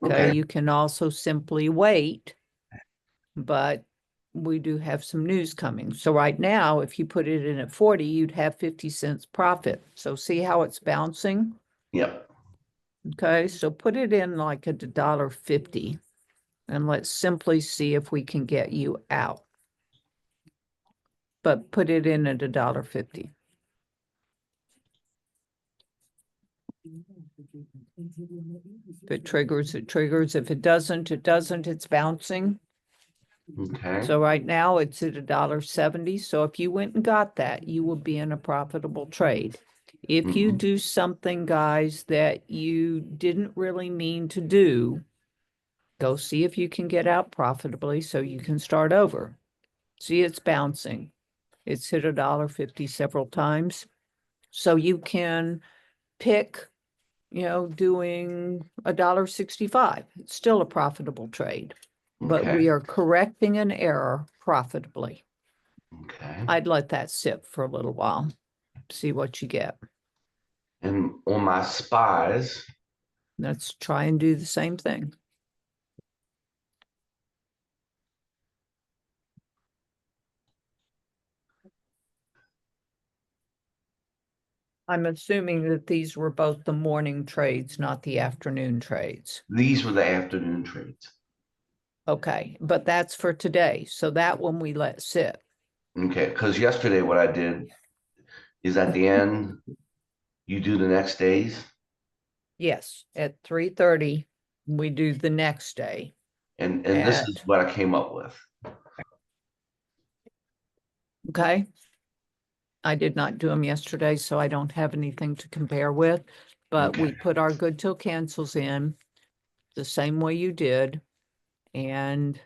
Okay, Okay. you can also simply wait, but we do have some news coming. So right now, if you put it in at 40, you'd have 50 cents profit. So see how it's bouncing? Yep. Okay, so put it in like at $1.50 and let's simply see if we can get you out. But put it in at $1.50. If it triggers, it triggers. If it doesn't, it doesn't. It's bouncing. Okay. So right now it's at $1.70. So if you went and got that, you would be in a profitable trade. If you Mhm. do something, guys, that you didn't really mean to do, go see if you can get out profitably so you can start over. See, it's bouncing. It's hit $1.50 several times. So you can pick, doing $1.65. It's still a profitable trade, but Okay. we are correcting an error profitably. Okay. I'd let that sit for a little while, see what you get. And on my spies, Let's try and do the same thing. I'm assuming that these were both the morning trades, not the afternoon trades. these were the afternoon trades. Okay, but that's for today. So that one we let sit. Okay. Because yesterday, what I did is at the end, you do the next days. Yes, at 3:30, we do the next day. And this is what I came up with. Okay. I did not do them yesterday, so I don't have anything to compare with, but we Okay. put our good till cancels in the same way you did. And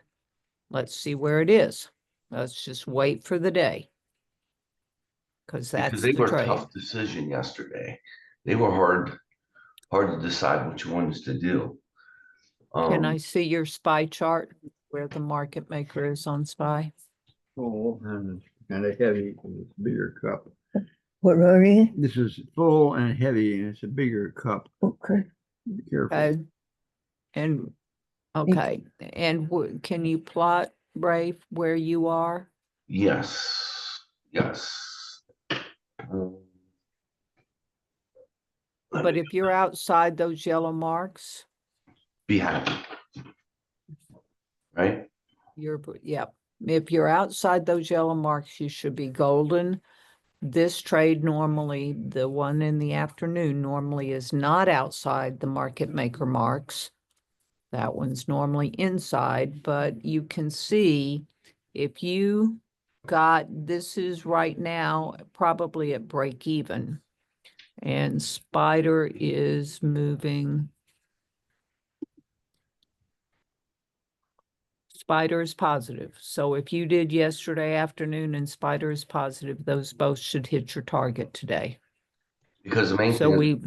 let's see where it is. Let's just wait for the day. Because Because that's they the were a trade. tough decision yesterday. They were hard to decide which ones to do. Can I see your SPY chart where the market maker is on SPY? Full and a heavy, and it's a bigger cup. What are you? This is full and heavy, and it's a bigger cup. Okay. Be careful. Okay. And, okay, and can you plot, Rafe, where you are? Yes. Yes. Let But me if you're outside those yellow marks, be happy. Right? yep. If you're outside those yellow marks, you should be golden. This trade normally, the one in the afternoon normally is not outside the market maker marks. That one's normally inside, but you can see if you got, this is right now probably at break even. And Spider is moving. Spider is positive. So if you did yesterday afternoon and Spider is positive, those both should hit your target today. Because the main So thing is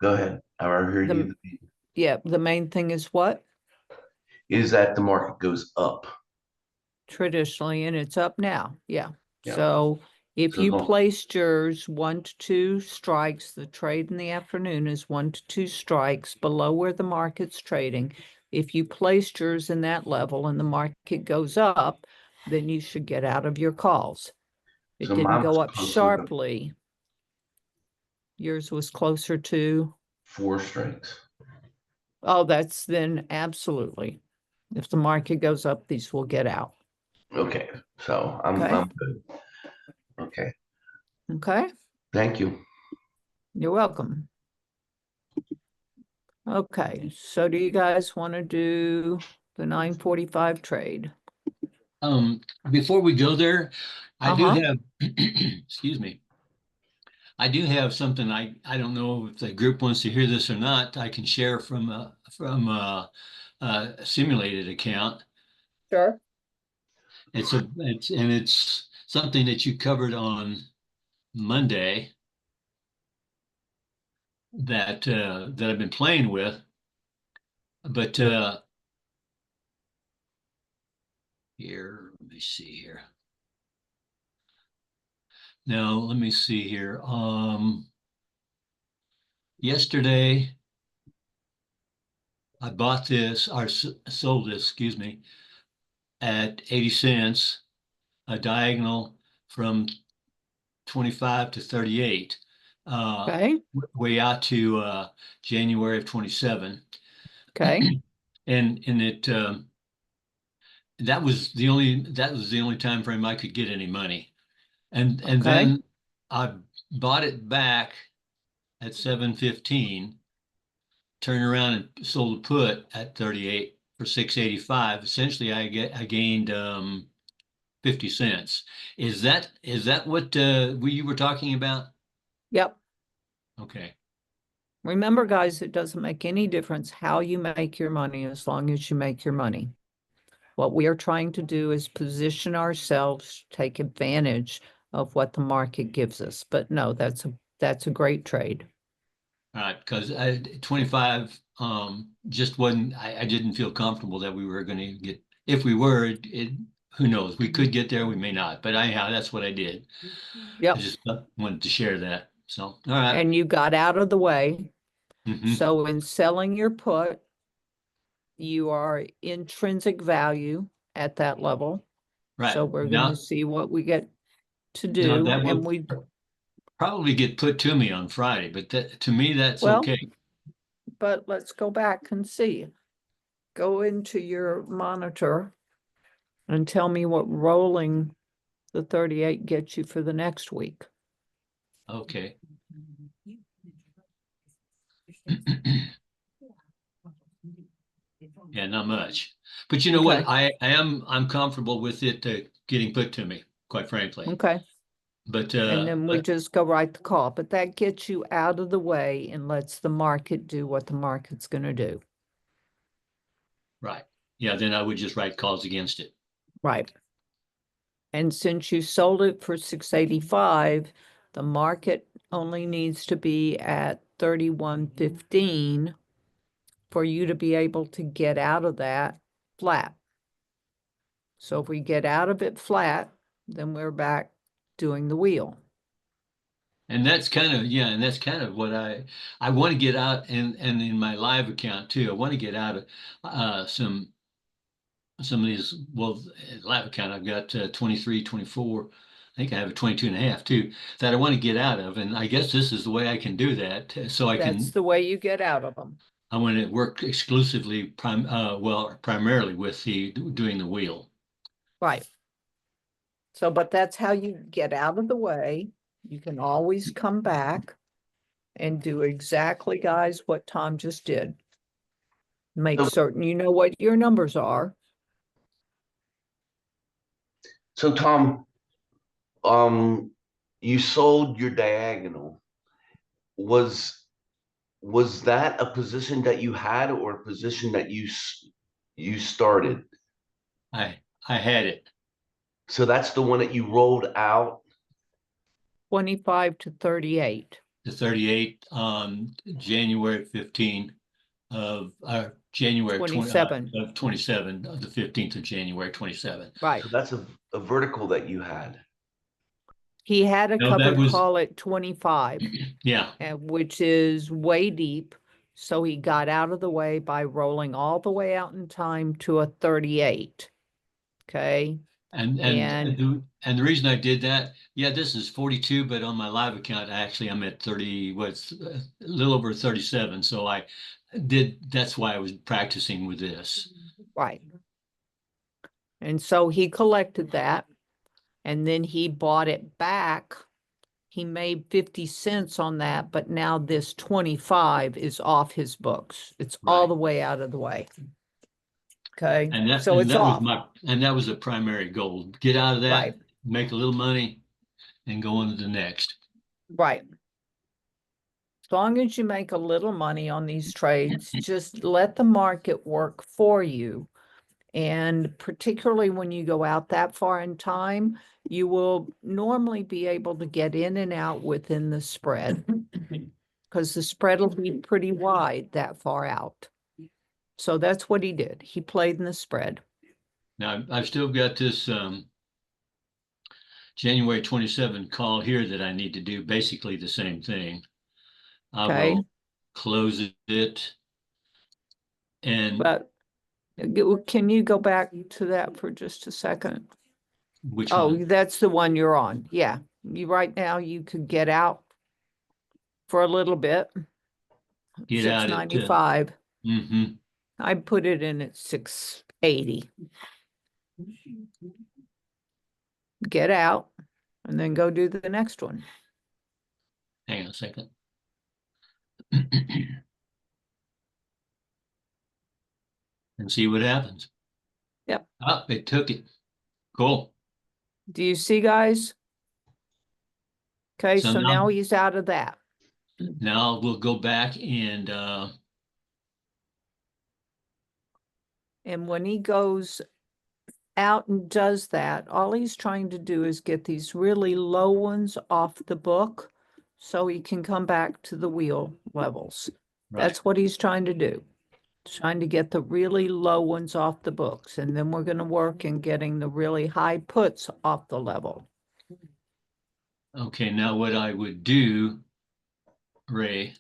Go ahead. I heard The- you. Yeah, the main thing is what? Is that the market goes up. Traditionally, and it's up now. Yeah. Yeah. So if So you don't- placed yours 1 to 2 strikes, the trade in the afternoon is 1 to 2 strikes below where the market's trading. If you placed yours in that level and the market goes up, then you should get out of your calls. It So didn't mine's go up closer to sharply. Yours was closer to, 4 strikes. oh, that's then absolutely. If the market goes up, these will get out. Okay, so I'm Okay. good. Okay, Okay, thank you. you're welcome. Okay, so do you guys want to do the 9:45 trade? Before we go there, I do Uh-huh. have, excuse me. I do have something I don't know if the group wants to hear this or not. I can share from a simulated account. Sure. It's something that you covered on Monday that I've been playing with, but here, let me see here. Now, let me see here. Yesterday I bought this or sold this, excuse me, at 80 cents a diagonal from 25 to 38. Okay, Way out to January of 27. okay, And it that was the only time frame I could get any money. And okay, then I bought it back at 7.15, turned around and sold a put at 38 for 6.85. Essentially I gained 50 cents. Is that what you were talking about? yep. Okay. Remember, guys, it doesn't make any difference how you make your money as long as you make your money. What we are trying to do is position ourselves to take advantage of what the market gives us. But no, that's a great trade. All right, because 25 just wasn't, I didn't feel comfortable that we were going to get, if we were, who knows, we could get there, we may not, but anyhow, that's what I did. I Yep. just wanted to share that. So, all right. And you got out of the way. Mhm. So in selling your put, you are intrinsic value at that level. Right. So we're going to see what we get to Now do. that And will we, probably get put to me on Friday, but to me, that's well, okay. but let's go back and see. Go into your monitor and tell me what rolling the 38 gets you for the next week. Okay. Yeah, not much. But you know what? Okay. I'm comfortable with it getting put to me, quite frankly. Okay. But And then we just go write the call, but that gets you out of the way and lets the market do what the market's going to do. right. Yeah, then I would just write calls against it. Right. And since you sold it for 685, the market only needs to be at 31.15 for you to be able to get out of that flat. So if we get out of it flat, then we're back doing the wheel. And that's kind of, yeah, and that's kind of what I want to get out, and in my live account too. I want to get out of some of these. Well, live account I've got 23, 24. I think I have a 22 and a half too, that I want to get out of. And I guess this is the way I can do that. So That's the way you get out of them. I want to work exclusively primarily with doing the wheel. Right. So, but that's how you get out of the way. You can always come back and do exactly, guys, what Tom just did. Make certain you know what your numbers are. So Tom, you sold your diagonal. Was that a position that you had or a position that you started? I had it. So that's the one that you rolled out. 25 to 38. to 38 on January 15 of January 27. of 27, the 15th of January 27. Right. So that's a vertical that you had. He had a No, that covered was- call at 25, Yeah, which is way deep. So he got out of the way by rolling all the way out in time to a 38. Okay. and the reason I did that, yeah, this is 42, but on my live account, actually, I'm at 30, what's a little over 37. So that's why I was practicing with this. Right. And so he collected that and then he bought it back. He made 50 cents on that, but now this 25 is off his books. It's all Right. the way out of the way. Okay. And that, So and it's that off. was the primary goal. Get out of that, Right. make a little money, and go on to the next. Right. As long as you make a little money on these trades, just let the market work for you. And particularly when you go out that far in time, you will normally be able to get in and out within the spread because the spread will be pretty wide that far out. So that's what he did. He played in the spread. Now, I've still got this January 27 call here that I need to do basically the same thing. I Okay. will close it. And But can you go back to that for just a second? which Oh, one? that's the one you're on. Yeah. Right now you could get out for a little bit. Get out at 695. mm-hmm. I put it in at 680. Get out and then go do the next one. Hang on a second. And see what happens. Yep. Oh, it took it. Cool. Do you see, guys? Okay, So so now- now he's out of that. Now we'll go back and when he goes out and does that, all he's trying to do is get these really low ones off the book so he can come back to the wheel levels. right. That's what he's trying to do. Trying to get the really low ones off the books. And then we're going to work in getting the really high puts off the level. Okay, now what I would do, Ray,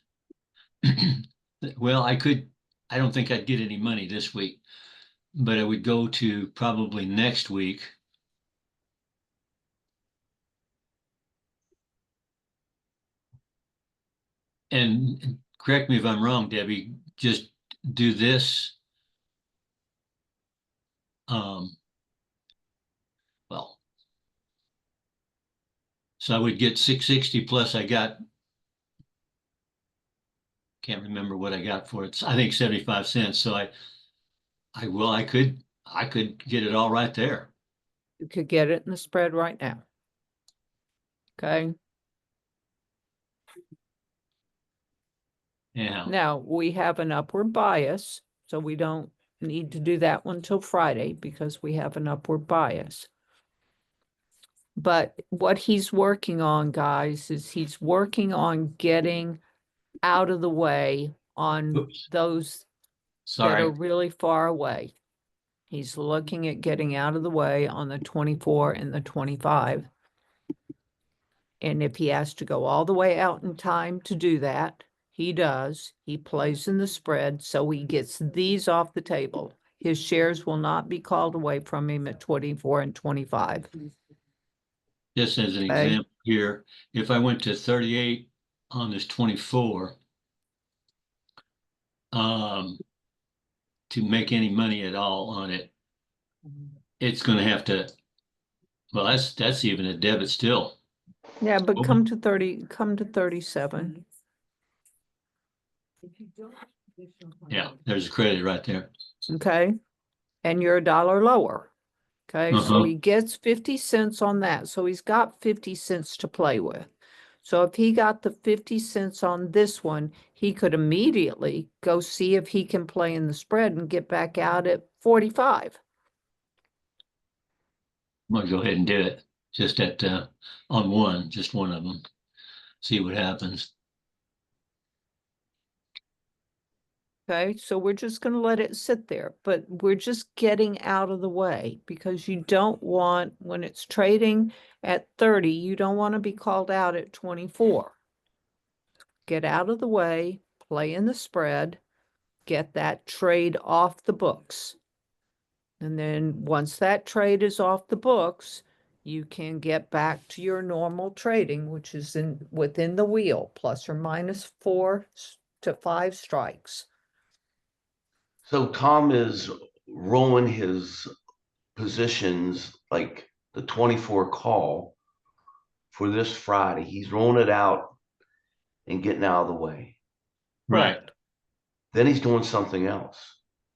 well, I don't think I'd get any money this week, but I would go to probably next week. And correct me if I'm wrong, Debbie, just do this. Well, so I would get 660 plus can't remember what I got for it. I think 75 cents. So I could get it all right there. You could get it in the spread right now. Okay. Yeah. Now we have an upward bias, so we don't need to do that one till Friday because we have an upward bias. But what he's working on, guys, is he's working on getting out of the way on Oops. those that are Sorry. really far away. He's looking at getting out of the way on the 24 and the 25. And if he has to go all the way out in time to do that, he does. He plays in the spread, so he gets these off the table. His shares will not be called away from him at 24 and 25. Just as an Okay. example here, if I went to 38 on this 24, to make any money at all on it, it's going to have to, well, that's even a debit still. Yeah, but Okay. come to 37. Yeah, there's a credit right there. Okay. And you're $1 lower. Okay. So Uh-huh. he gets 50 cents on that. So he's got 50 cents to play with. So if he got the 50 cents on this one, he could immediately go see if he can play in the spread and get back out at 45. I'm going to go ahead and do it just on just one of them. See what happens. Okay, so we're just gonna let it sit there, but we're just getting out of the way because you don't want, when it's trading at 30, you don't want to be called out at 24. Get out of the way, play in the spread, get that trade off the books. And then once that trade is off the books, you can get back to your normal trading, which is within the wheel, plus or minus 4 to 5 strikes. So Tom is rolling his positions like the 24 call for this Friday. He's rolling it out and getting out of the way. Right. Correct. Then he's doing something else.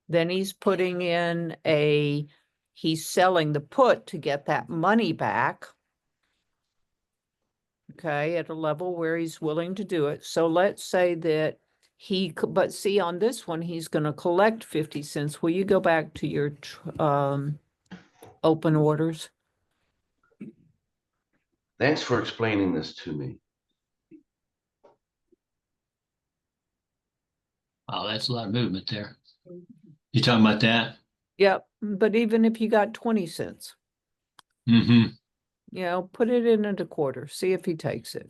Then he's putting in he's selling the put to get that money back. Okay, at a level where he's willing to do it. So let's say that but see on this one, he's going to collect 50 cents. Will you go back to your open orders? Thanks for explaining this to me. Wow, that's a lot of movement there. You talking about that? Yep, but even if you got 20 cents, Mm-hmm. you know, put it in at a quarter, see if he takes it.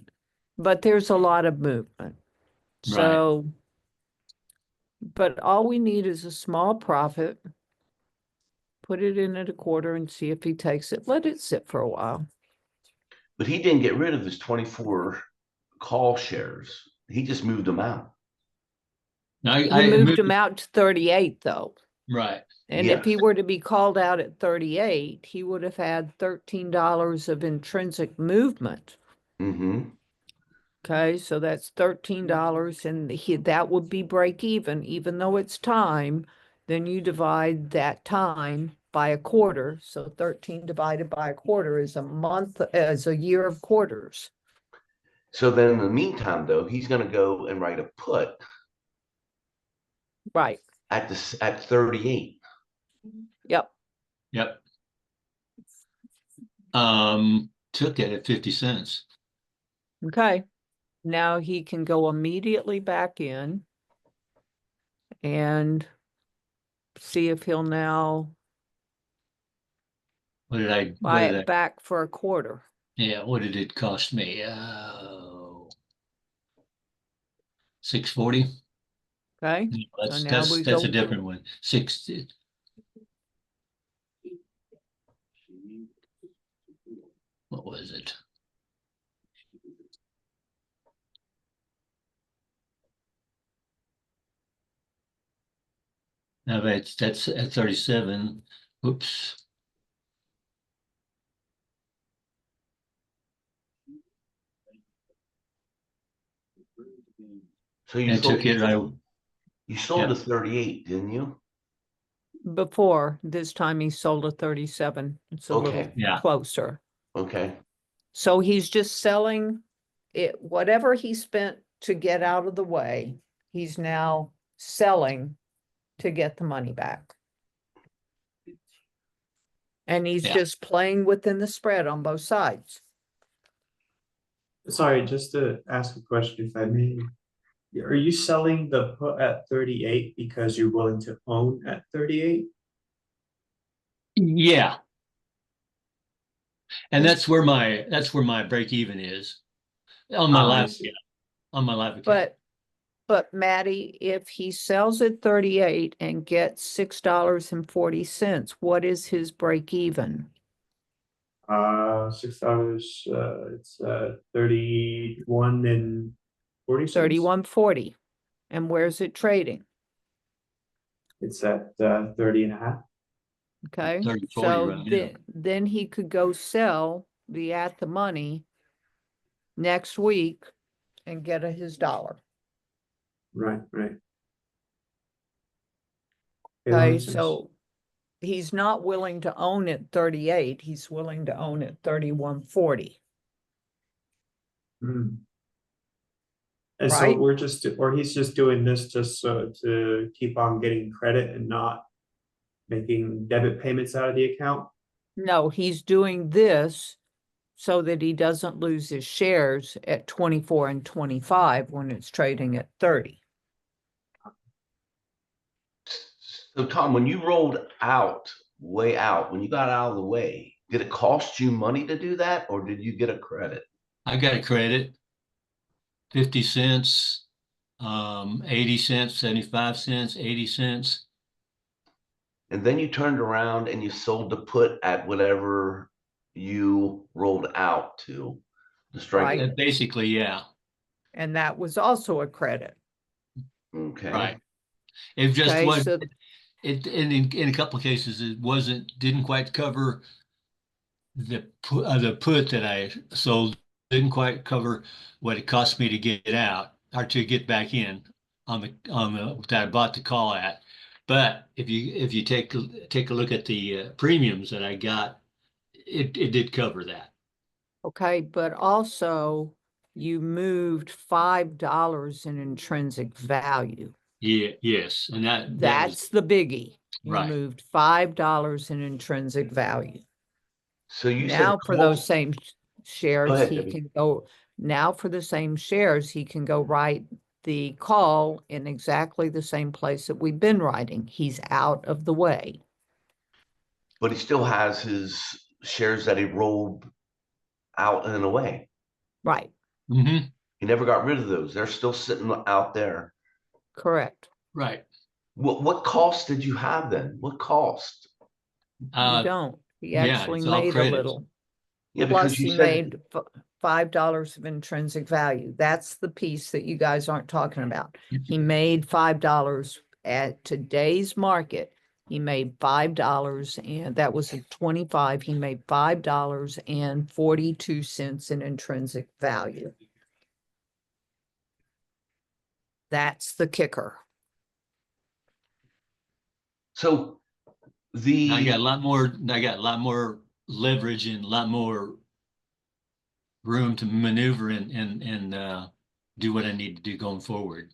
But there's a lot of movement. So, but all we need is a small profit. Put it in at a quarter and see if he takes it. Let it sit for a while. But he didn't get rid of his 24 call shares. He just moved them out. He moved him out to 38 though. Right. And if he were to be called out at 38, he would have had $13 of intrinsic movement. Mm-hmm. Okay, so that's $13 and that would be break even though it's time. Then you divide that time by a quarter. So 13 divided by a quarter is a year of quarters. So then in the meantime, though, he's going to go and write a put. Right. At 38. Yep. Yep. Took it at 50 cents. Okay. Now he can go immediately back in and see if he'll now buy it back for a quarter. Yeah, what did it cost me? $6.40. Okay. No, So now we that's go a different one. 60. What was it? Now that's at 37. Oops. So you took it right. You sold a 38, didn't you? Before this time he sold a 37. It's a little closer. Okay. So he's just selling it, whatever he spent to get out of the way, he's now selling to get the money back. And he's just playing within the spread on both sides. Sorry, just to ask a question if I may. Are you selling the put at 38 because you're willing to own at 38? Yeah. And that's where my break even is on my live account. On my live account. But Maddie, if he sells at 38 and gets $6.40, what is his break even? $6. It's 31 and 40 cents. 31.40. And where's it trading? It's at 30 and a half. Okay. 30, 40 so right then he could go sell the at the money next week and get his dollar. Right. Okay, so he's not willing to own at 38. He's willing to own at 31.40. And so he's just doing this just so to keep on getting credit and not making debit payments out of the account? No, he's doing this so that he doesn't lose his shares at 24 and 25 when it's trading at 30. So Tom, when you rolled way out, when you got out of the way, did it cost you money to do that, or did you get a credit? I got a credit, 50 cents, 80 cents, 75 cents, 80 cents. And then you turned around and you sold the put at whatever you rolled out to the strike. Right. Basically, yeah. And that was also a credit. Okay. Right. It just Okay, was, so in a couple of cases, didn't quite cover the put that I sold, didn't quite cover what it cost me to get out or to get back in on the that I bought the call at. But if you take a look at the premiums that I got, it did cover that. okay, but also you moved $5 in intrinsic value. Yeah, yes, and that was That's the biggie. You right. moved $5 in intrinsic value. So you said Now for those cost- same shares, ahead, he Debbie. can go, now for the same shares, he can go write the call in exactly the same place that we've been writing. He's out of the way. But he still has his shares that he rolled out and away. Right, Mm-hmm. He never got rid of those. They're still sitting out there. correct. Right. What cost did you have then? What cost? You don't. He yeah, actually it's all made a credits. little. Yeah, Plus because you he said made $5 of intrinsic value. That's the piece that you guys aren't talking about. He made $5 at today's market. He made $5 and that was a 25. He made $5.42 in intrinsic value. That's the kicker. so. I got a lot more. I got a lot more leverage and a lot more room to maneuver and do what I need to do going forward.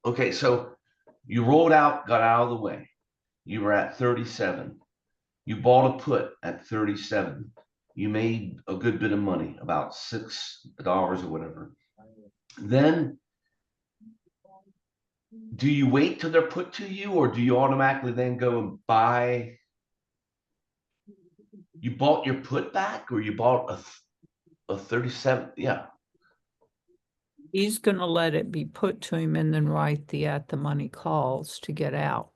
Okay, so you rolled out, got out of the way. You were at 37. You bought a put at 37. You made a good bit of money, about $6 or whatever. Then do you wait till they're put to you, or do you automatically then go and buy? You bought your put back, or you bought a 37? Yeah. He's going to let it be put to him and then write the at the money calls to get out.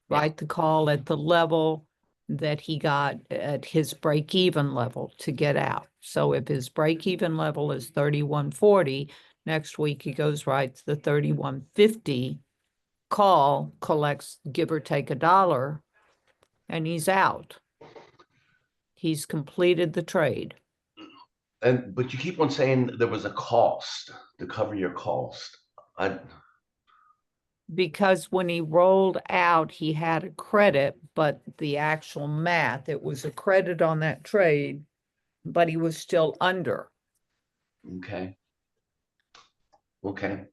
Yeah. Write the call at the level that he got at his break even level to get out. So if his break even level is 31.40, next week he goes writes the 31.50 call, collects give or take $1, and he's out. He's completed the trade. But you keep on saying there was a cost to cover your cost. Because when he rolled out, he had a credit, but the actual math, it was a credit on that trade, but he was still under. Okay. Okay.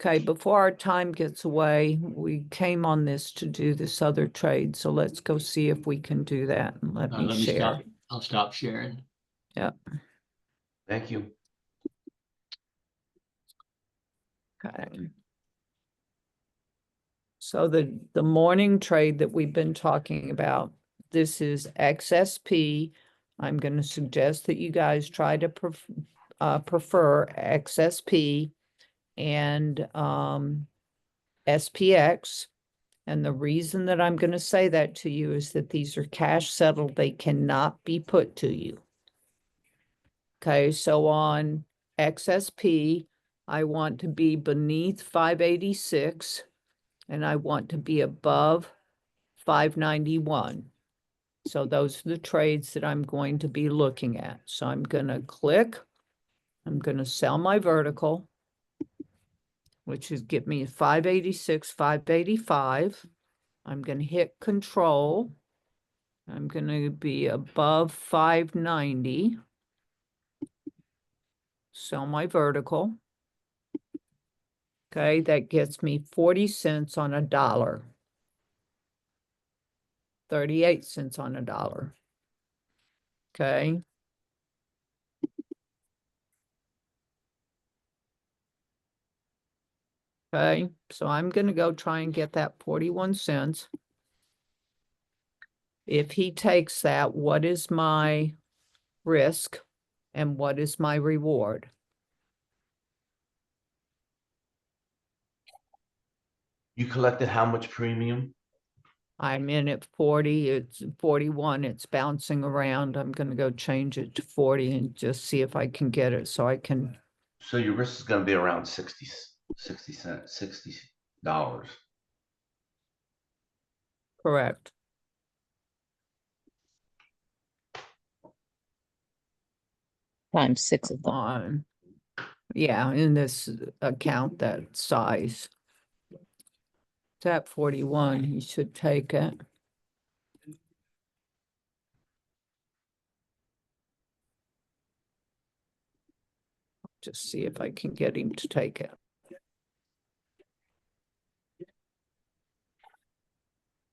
Okay, before our time gets away, we came on this to do this other trade, so let's go see if we can do that and let me Let me share. stop. I'll stop sharing. Yep. Thank you. Okay. So the morning trade that we've been talking about, this is XSP. I'm going to suggest that you guys try to prefer XSP and SPX. And the reason that I'm going to say that to you is that these are cash settled. They cannot be put to you. Okay, so on XSP, I want to be beneath 586 and I want to be above 591. So those are the trades that I'm going to be looking at. So I'm going to click, I'm going to sell my vertical, which is give me 586, 585. I'm going to hit control. I'm going to be above 590. Sell my vertical. Okay, that gets me 40 cents on a dollar. 38 cents on a dollar. Okay. Okay, so I'm gonna go try and get that 41 cents. If he takes that, what is my risk and what is my reward? You collected how much premium? I'm in at 40, it's 41, it's bouncing around. I'm gonna go change it to 40 and just see if I can get it so I can, So your risk is gonna be around 60 cents, $60. correct. Times 6 of them. Yeah, in this account that size. It's at 41, he should take it. Just see if I can get him to take it.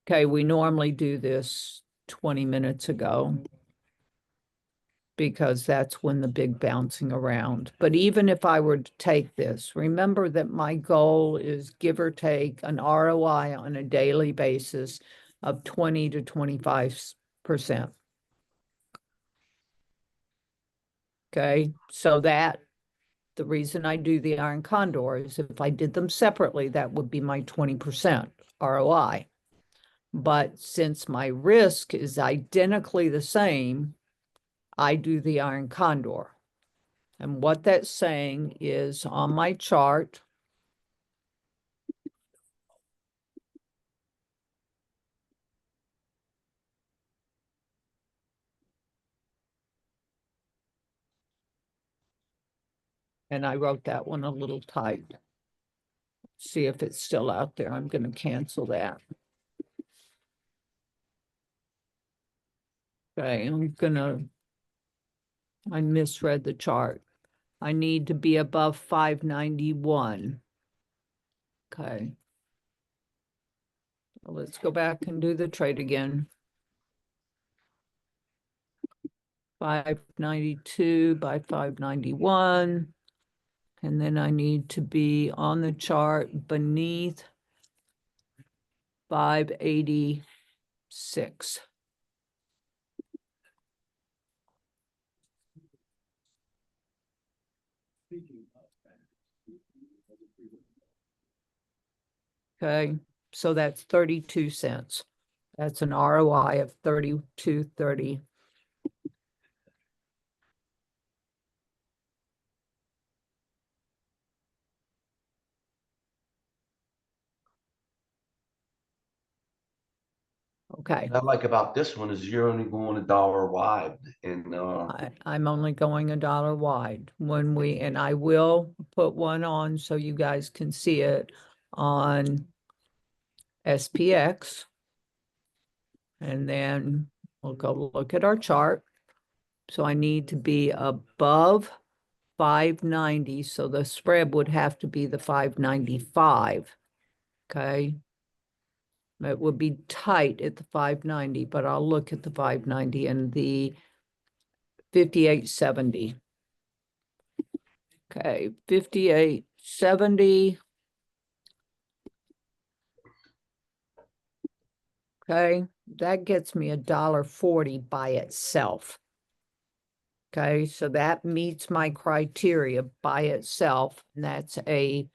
Okay, we normally do this 20 minutes ago because that's when the big bouncing around. But even if I were to take this, remember that my goal is give or take an ROI on a daily basis of 20 to 25%. Okay, so that the reason I do the iron condor is if I did them separately, that would be my 20% ROI. But since my risk is identically the same, I do the iron condor. And what that's saying is on my chart, and I wrote that one a little tight. See if it's still out there. I'm going to cancel that. Okay, I misread the chart. I need to be above 591. Okay. Well, let's go back and do the trade again. 592 by 591. And then I need to be on the chart beneath 586. Okay, so that's 32 cents. That's an ROI of 32.30. Okay, What I like about this one is you're only going $1 wide and I'm only going $1 wide and I will put one on so you guys can see it on SPX. And then we'll go look at our chart. So I need to be above 590. So the spread would have to be the 595. Okay. It would be tight at the 590, but I'll look at the 590 and the 58.70. Okay, 58.70. Okay, that gets me $1.40 by itself. Okay, so that meets my criteria by itself, and that's a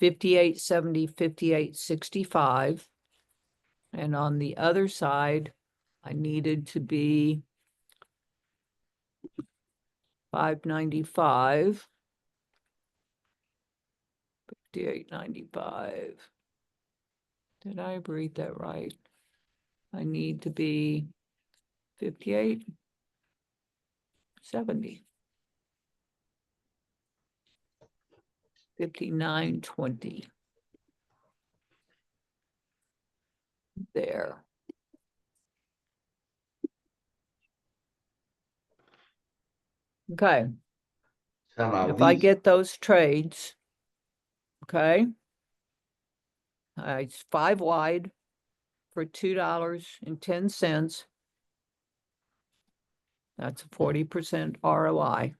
58.70, 58.65. And on the other side, I needed to be 595, 58.95. Did I read that right? I need to be 58.70. 59.20. There. Okay. so now If I these, get those trades, okay, it's 5 wide for $2.10. That's a 40% ROI.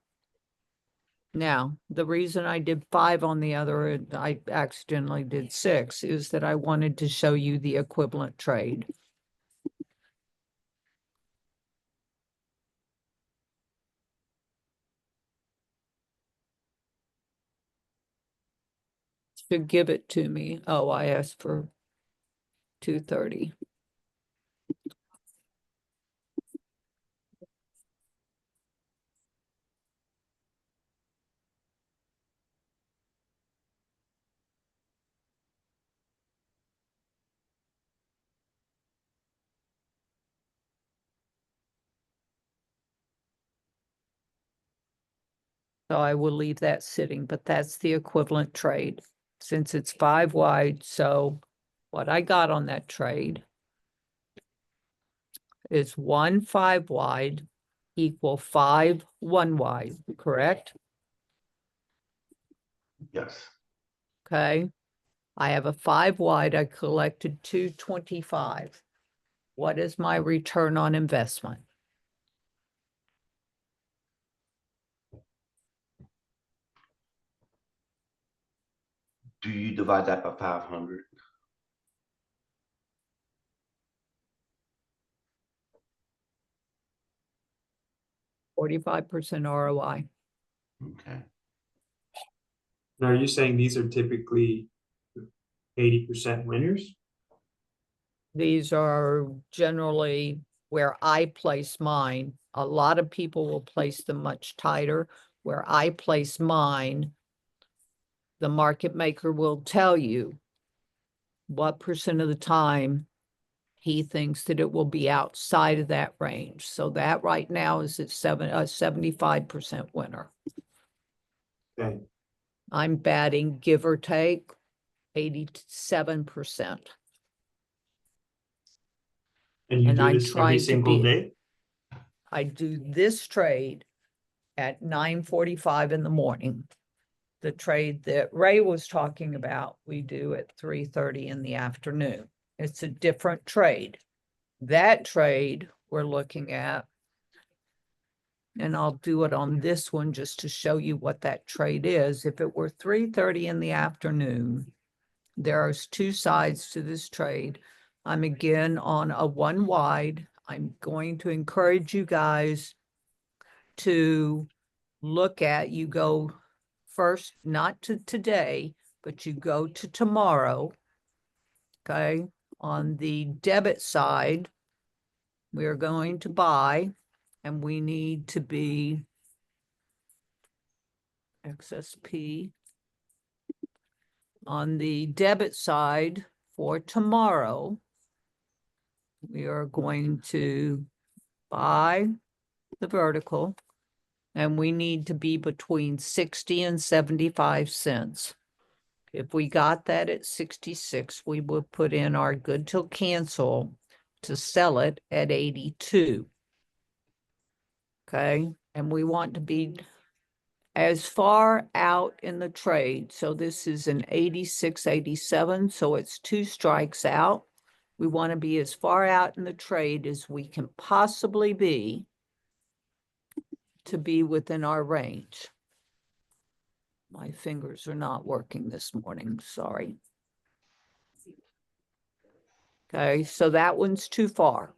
Now, the reason I did 5 on the other, and I accidentally did 6, is that I wanted to show you the equivalent trade. Should give it to me. Oh, I asked for 230. So I will leave that sitting, but that's the equivalent trade since it's 5 wide. So what I got on that trade is 1 5 wide equal 5 1 wide, correct? Yes. Okay. I have a 5 wide. I collected 225. What is my return on investment? Do you divide that by 500? 45% ROI. Okay. Now, are you saying these are typically 80% winners? These are generally where I place mine. A lot of people will place them much tighter. Where I place mine, the market maker will tell you what percent of the time he thinks that it will be outside of that range. So that right now is at 75% winner. Okay. I'm batting, give or take, 87%. And you And do I'm this every trying to single be- day? I do this trade at 9:45 in the morning. The trade that Ray was talking about, we do at 3:30 in the afternoon. It's a different trade. That trade we're looking at, and I'll do it on this one just to show you what that trade is. If it were 3:30 in the afternoon, there's 2 sides to this trade. I'm again on a 1 wide. I'm going to encourage you guys to look at, you go first, not to today, but you go to tomorrow. Okay. On the debit side, we are going to buy, and we need to be XSP. On the debit side for tomorrow, we are going to buy the vertical, and we need to be between 60 and 75 cents. If we got that at 66, we would put in our good till cancel to sell it at 82. Okay, and we want to be as far out in the trade. So this is an 86, 87, so it's 2 strikes out. We want to be as far out in the trade as we can possibly be to be within our range. My fingers are not working this morning, sorry. Okay, so that one's too far.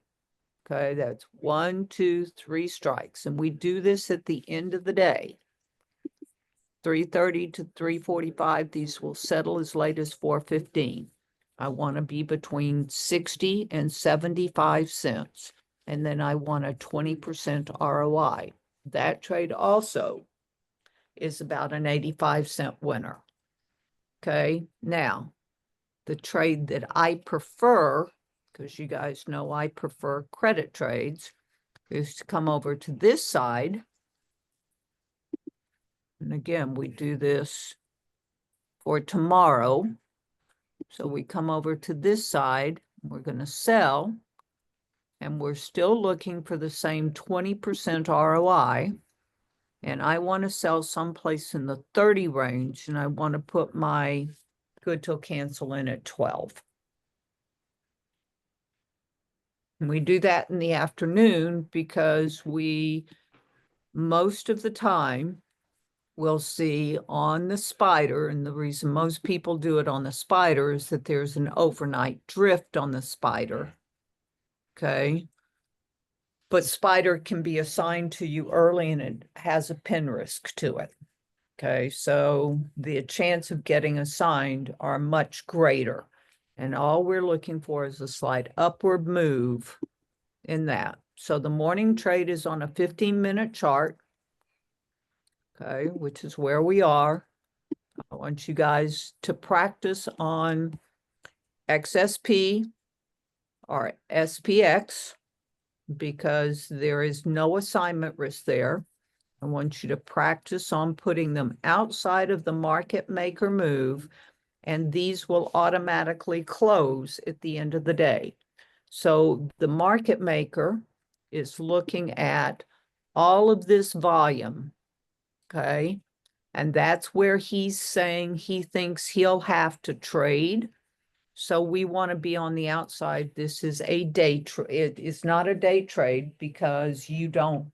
Okay, that's 1, 2, 3 strikes. And we do this at the end of the day. 3:30 to 3:45, these will settle as late as 4:15. I want to be between 60 and 75 cents. And then I want a 20% ROI. That trade also is about an 85-cent winner. Okay, now the trade that I prefer, because you guys know I prefer credit trades, is to come over to this side. And again, we do this for tomorrow. So we come over to this side, we're going to sell, and we're still looking for the same 20% ROI. And I want to sell someplace in the 30 range, and I want to put my good till cancel in at 12. And we do that in the afternoon because most of the time, we'll see on the spider, and the reason most people do it on the spider is that there's an overnight drift on the spider. Okay. But spider can be assigned to you early and it has a pin risk to it. Okay, so the chance of getting assigned are much greater. And all we're looking for is a slight upward move in that. So the morning trade is on a 15-minute chart. Okay, which is where we are. I want you guys to practice on XSP or SPX because there is no assignment risk there. I want you to practice on putting them outside of the market maker move, and these will automatically close at the end of the day. So the market maker is looking at all of this volume, okay? And that's where he's saying he thinks he'll have to trade. So we want to be on the outside. This is a day trade. It is not a day trade because you don't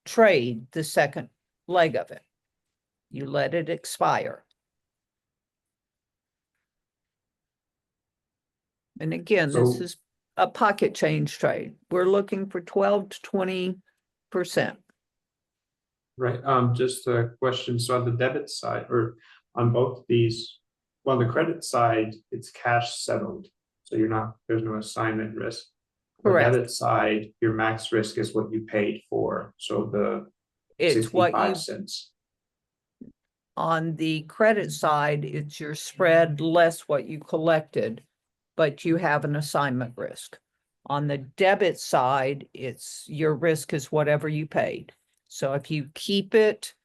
trade the second leg of it. You let it expire. And again, this So- is a pocket change trade. We're looking for 12 to 20%. Right, just a question, so on the debit side, or on both of these, well, on the credit side, it's cash settled, so there's no assignment risk. The Correct. debit side, your max risk is what you paid for, so the It's what 65 you, cents. on the credit side, it's your spread less what you collected, but you have an assignment risk. On the debit side, it's your risk is whatever you paid. So if you keep it,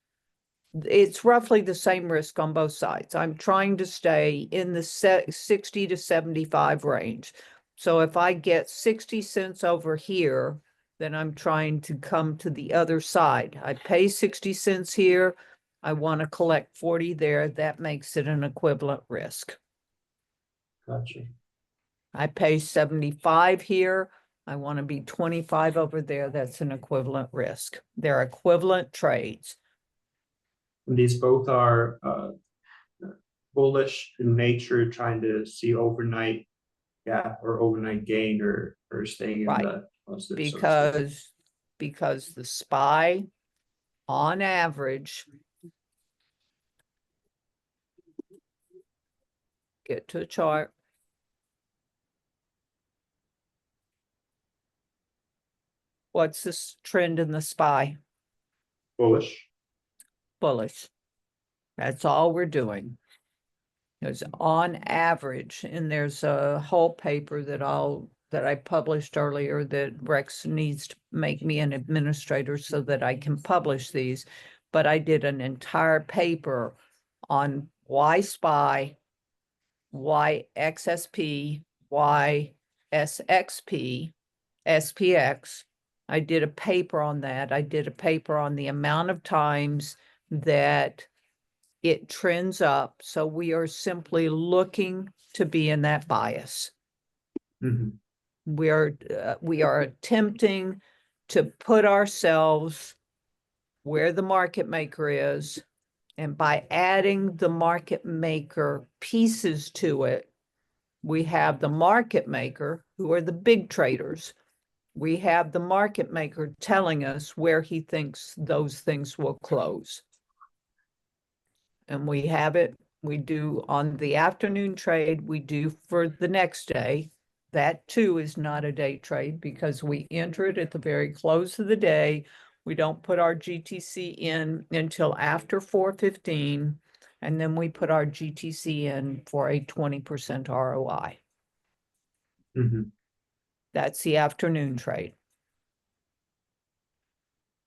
it's roughly the same risk on both sides. I'm trying to stay in the 60 to 75 range. So if I get 60 cents over here, then I'm trying to come to the other side. I pay 60 cents here. I want to collect 40 there. That makes it an equivalent risk. Gotcha. I pay 75 here. I want to be 25 over there. That's an equivalent risk. They're equivalent trades. And these both are bullish in nature, trying to see overnight gap or overnight gain or staying in Right. the positive. So to speak. Because the SPY on average, get to a chart. What's this trend in the SPY? Bullish. Bullish. That's all we're doing. Because on average, and there's a whole paper that I published earlier that Rex needs to make me an administrator so that I can publish these. But I did an entire paper on why SPY, why XSP, why SXP, SPX. I did a paper on that. I did a paper on the amount of times that it trends up. So we are simply looking to be in that bias. Mhm. We are attempting to put ourselves where the market maker is. And by adding the market maker pieces to it, we have the market maker, who are the big traders. We have the market maker telling us where he thinks those things will close. And we have it, we do on the afternoon trade, we do for the next day. That too is not a day trade because we enter it at the very close of the day. We don't put our GTC in until after 4:15, and then we put our GTC in for a 20% ROI. Mhm. That's the afternoon trade.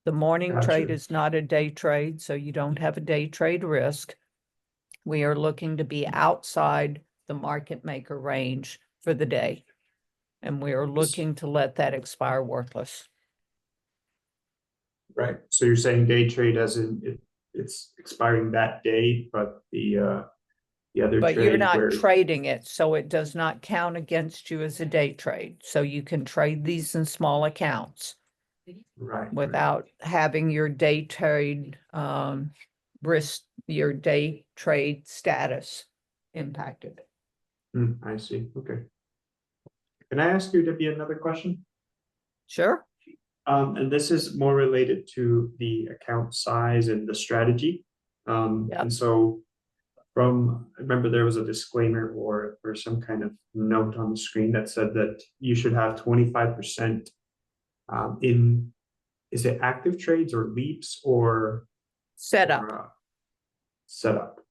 The morning trade Gotcha. is not a day trade, so you don't have a day trade risk. We are looking to be outside the market maker range for the day. And we are looking to let that expire worthless. Right, so you're saying day trade as in it's expiring that day, but the other But you're trade not where, trading it, so it does not count against you as a day trade. So you can trade these in small accounts right, without having your day trade risk, your day trade status impacted. I see, okay. Can I ask you, Debbie, another question? Sure. And this is more related to the account size and the strategy. Yep. And so I remember there was a disclaimer or some kind of note on the screen that said that you should have 25% in, is it active trades or leaps or Setup. Setup?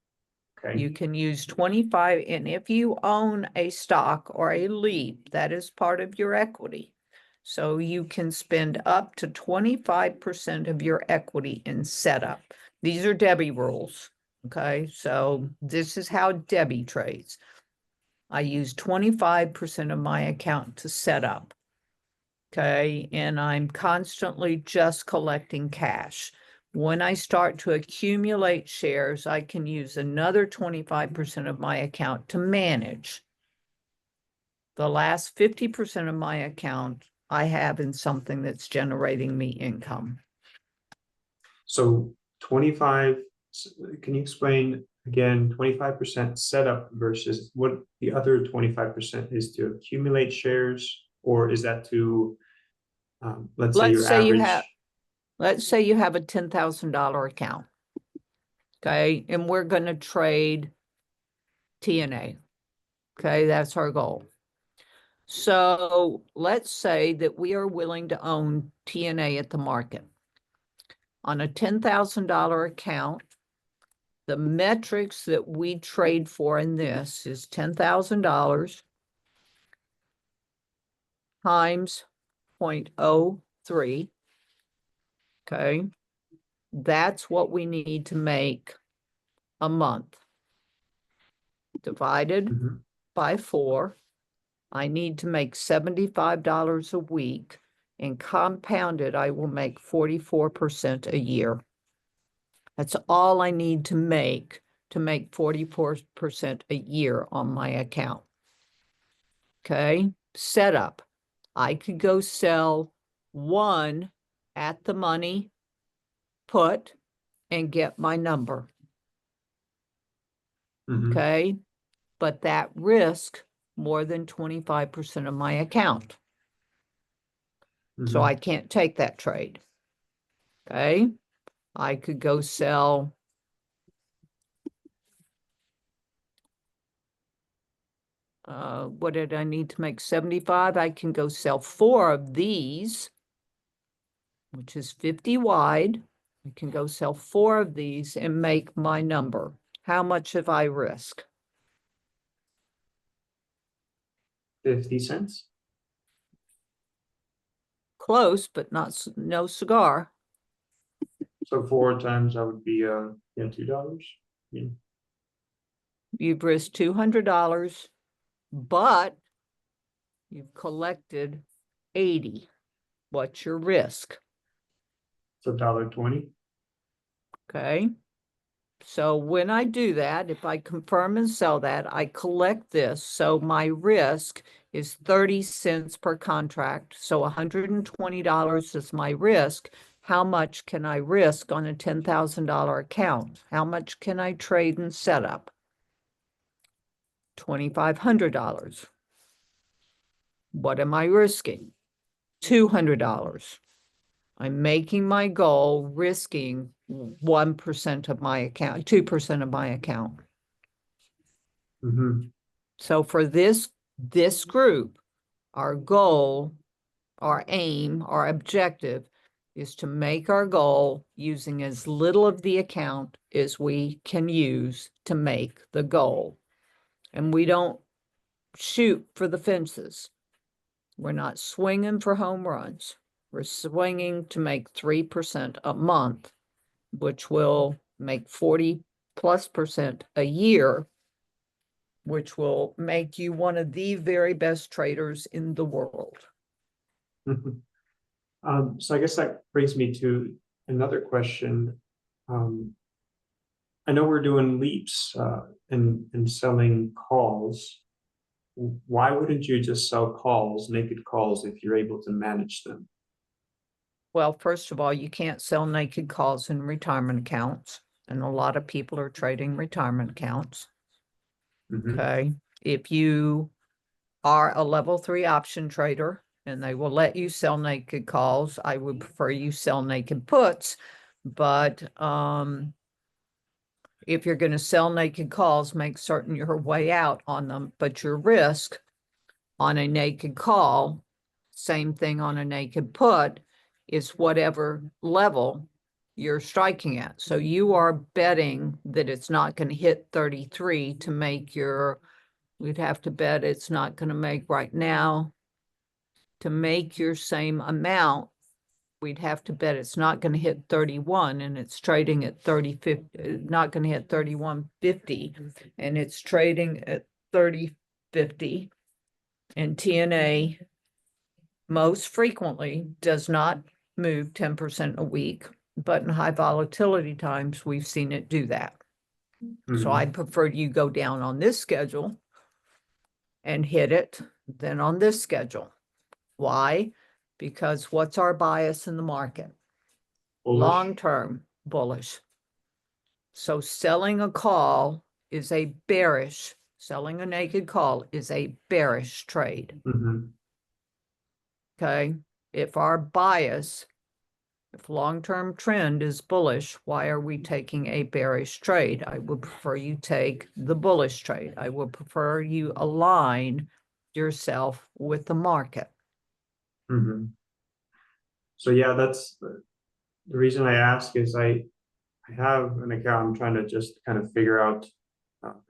Okay. You can use 25, and if you own a stock or a leap, that is part of your equity. So you can spend up to 25% of your equity in setup. These are Debbie rules. Okay, so this is how Debbie trades. I use 25% of my account to set up. Okay, and I'm constantly just collecting cash. When I start to accumulate shares, I can use another 25% of my account to manage. The last 50% of my account I have in something that's generating me income. So 25, can you explain again, 25% setup versus what the other 25% is to accumulate shares, or is that to, let's say your average? Let's say you have a $10,000 account. Okay, and we're going to trade TNA. Okay, that's our goal. So let's say that we are willing to own TNA at the market. On a $10,000 account, the metrics that we trade for in this is $10,000 times 0.03. Okay, that's what we need to make a month. Divided by 4, I need to make $75 a week, and compounded, I will make 44% a year. That's all I need to make 44% a year on my account. Okay, setup. I could go sell one at the money put and get my number. Okay, but that risk more than 25% of my account. So I can't take that trade. Okay, I could go sell what did I need to make 75? I can go sell 4 of these, which is 50 wide. I can go sell 4 of these and make my number. How much have I risked? 50 cents. Close, but no cigar. So 4 times that would be $2. Yeah. You've risked $200, but you've collected 80. What's your risk? So $1.20. Okay. So when I do that, if I confirm and sell that, I collect this. So my risk is 30 cents per contract. So $120 is my risk. How much can I risk on a $10,000 account? How much can I trade and set up? $2,500. What am I risking? $200. I'm making my goal, risking 1% of my account, 2% of my account. So for this group, our goal, our aim, our objective is to make our goal using as little of the account as we can use to make the goal. And we don't shoot for the fences. We're not swinging for home runs. We're swinging to make 3% a month, which will make 40+% a year, which will make you one of the very best traders in the world. So I guess that brings me to another question. I know we're doing leaps and selling calls. Why wouldn't you just sell calls, naked calls, if you're able to manage them? Well, first of all, you can't sell naked calls in retirement accounts. and a lot of people are trading retirement accounts. Mhm. Okay, if you are a level 3 option trader and they will let you sell naked calls, I would prefer you sell naked puts. But if you're going to sell naked calls, make certain you're way out on them. But your risk on a naked call, same thing on a naked put, is whatever level you're striking at. So you are betting that it's not going to hit 33 to make your, we'd have to bet it's not going to make right now. To make your same amount, we'd have to bet it's not going to hit 31 and it's trading at 30.50, not going to hit 31.50 and it's trading at 30.50. And TNA most frequently does not move 10% a week, but in high volatility times, we've seen it do that. So Mhm. I'd prefer you go down on this schedule and hit it than on this schedule. Why? Because what's our bias in the market? Bullish. Long-term bullish. So selling a call is a bearish, selling a naked call is a bearish trade. Mhm. Okay. If our bias, if long-term trend is bullish, why are we taking a bearish trade? I would prefer you take the bullish trade. I would prefer you align yourself with the market. Mhm. So yeah, that's the reason I ask is I have an account. I'm trying to just kind of figure out.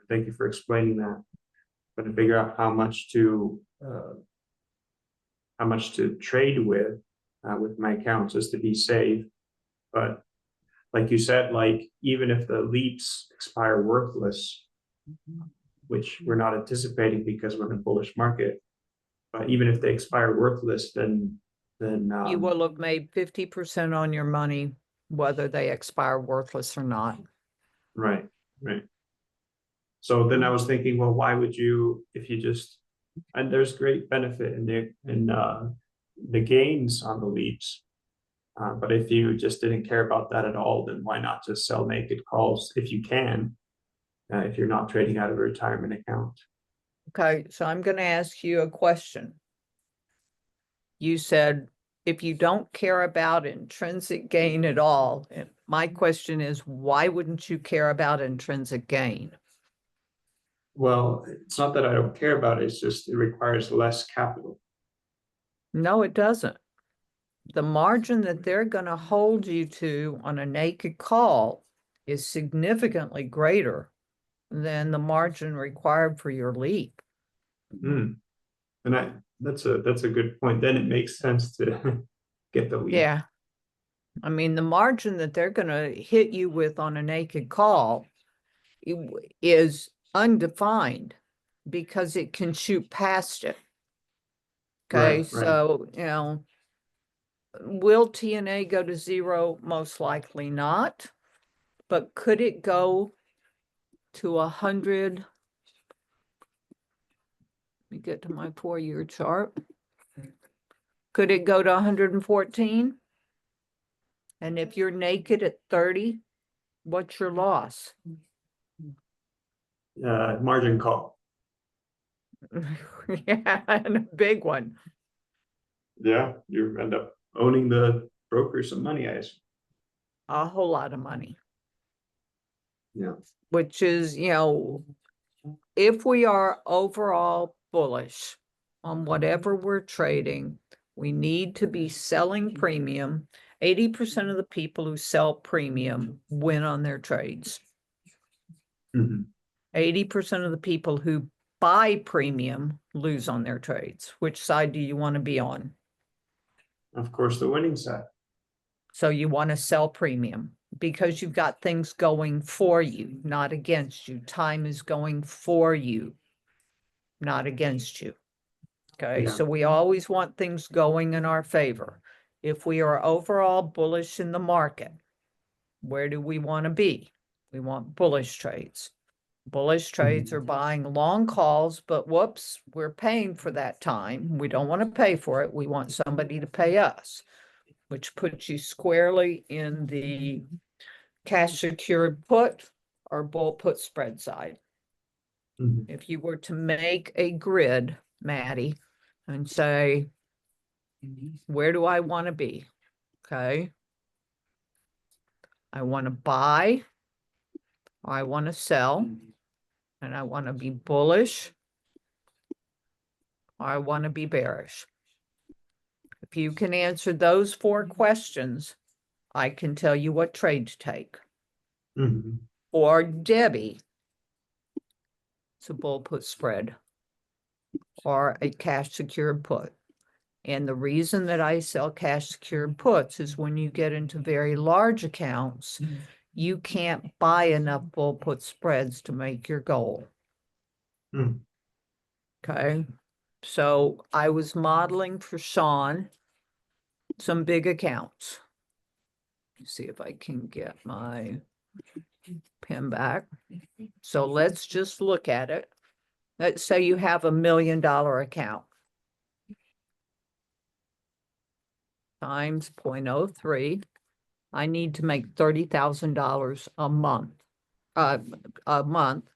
Thank you for explaining that. But to figure out how much to trade with my accounts just to be safe. But like you said, like even if the leaps expire worthless, which we're not anticipating because we're in a bullish market, but even if they expire worthless, then You will have made 50% on your money, whether they expire worthless or not. right. So then I was thinking, well, why would you, if you just, and there's great benefit in the gains on the leaps. But if you just didn't care about that at all, then why not just sell naked calls if you can, if you're not trading out of a retirement account? Okay, so I'm going to ask you a question. You said, if you don't care about intrinsic gain at all, and my question is, why wouldn't you care about intrinsic gain? Well, it's not that I don't care about it, it's just it requires less capital. No, it doesn't. The margin that they're going to hold you to on a naked call is significantly greater than the margin required for your leap. And that's a good point. Then it makes sense to get the lead. Yeah. I mean, the margin that they're going to hit you with on a naked call is undefined because it can shoot past it. Okay, Right. so, you know, will TNA go to zero? Most likely not. But could it go to 100? Let me get to my 4-year chart. Could it go to 114? And if you're naked at 30, what's your loss? Margin call. Yeah, and a big one. Yeah, you end up owning the broker some money, I assume. A whole lot of money. Yeah. Which is, you know, if we are overall bullish on whatever we're trading, we need to be selling premium. 80% of the people who sell premium win on their trades. 80% of the people who buy premium lose on their trades. Which side do you want to be on? Of course, the winning side. So you want to sell premium because you've got things going for you, not against you. Time is going for you, not against you. Okay, Yeah. so we always want things going in our favor. If we are overall bullish in the market, where do we want to be? We want bullish trades. Bullish trades are buying long calls, but whoops, we're paying for that time. We don't want to pay for it. We want somebody to pay us, which puts you squarely in the cash secured put or bull put spread side. Mhm. If you were to make a grid, Maddie, and say, where do I want to be? Okay. I want to buy, or I want to sell, and I want to be bullish, or I want to be bearish. If you can answer those 4 questions, I can tell you what trade to take. Mhm. Or Debbie, it's a bull put spread or a cash secured put. And the reason that I sell cash secured puts is when you get into very large accounts, you can't buy enough bull put spreads to make your goal. Mm. Okay. So I was modeling for Sean some big accounts. Let's see if I can get my pen back. So let's just look at it. Let's say you have $1 million account times 0.03. I need to make $30,000 a month. A month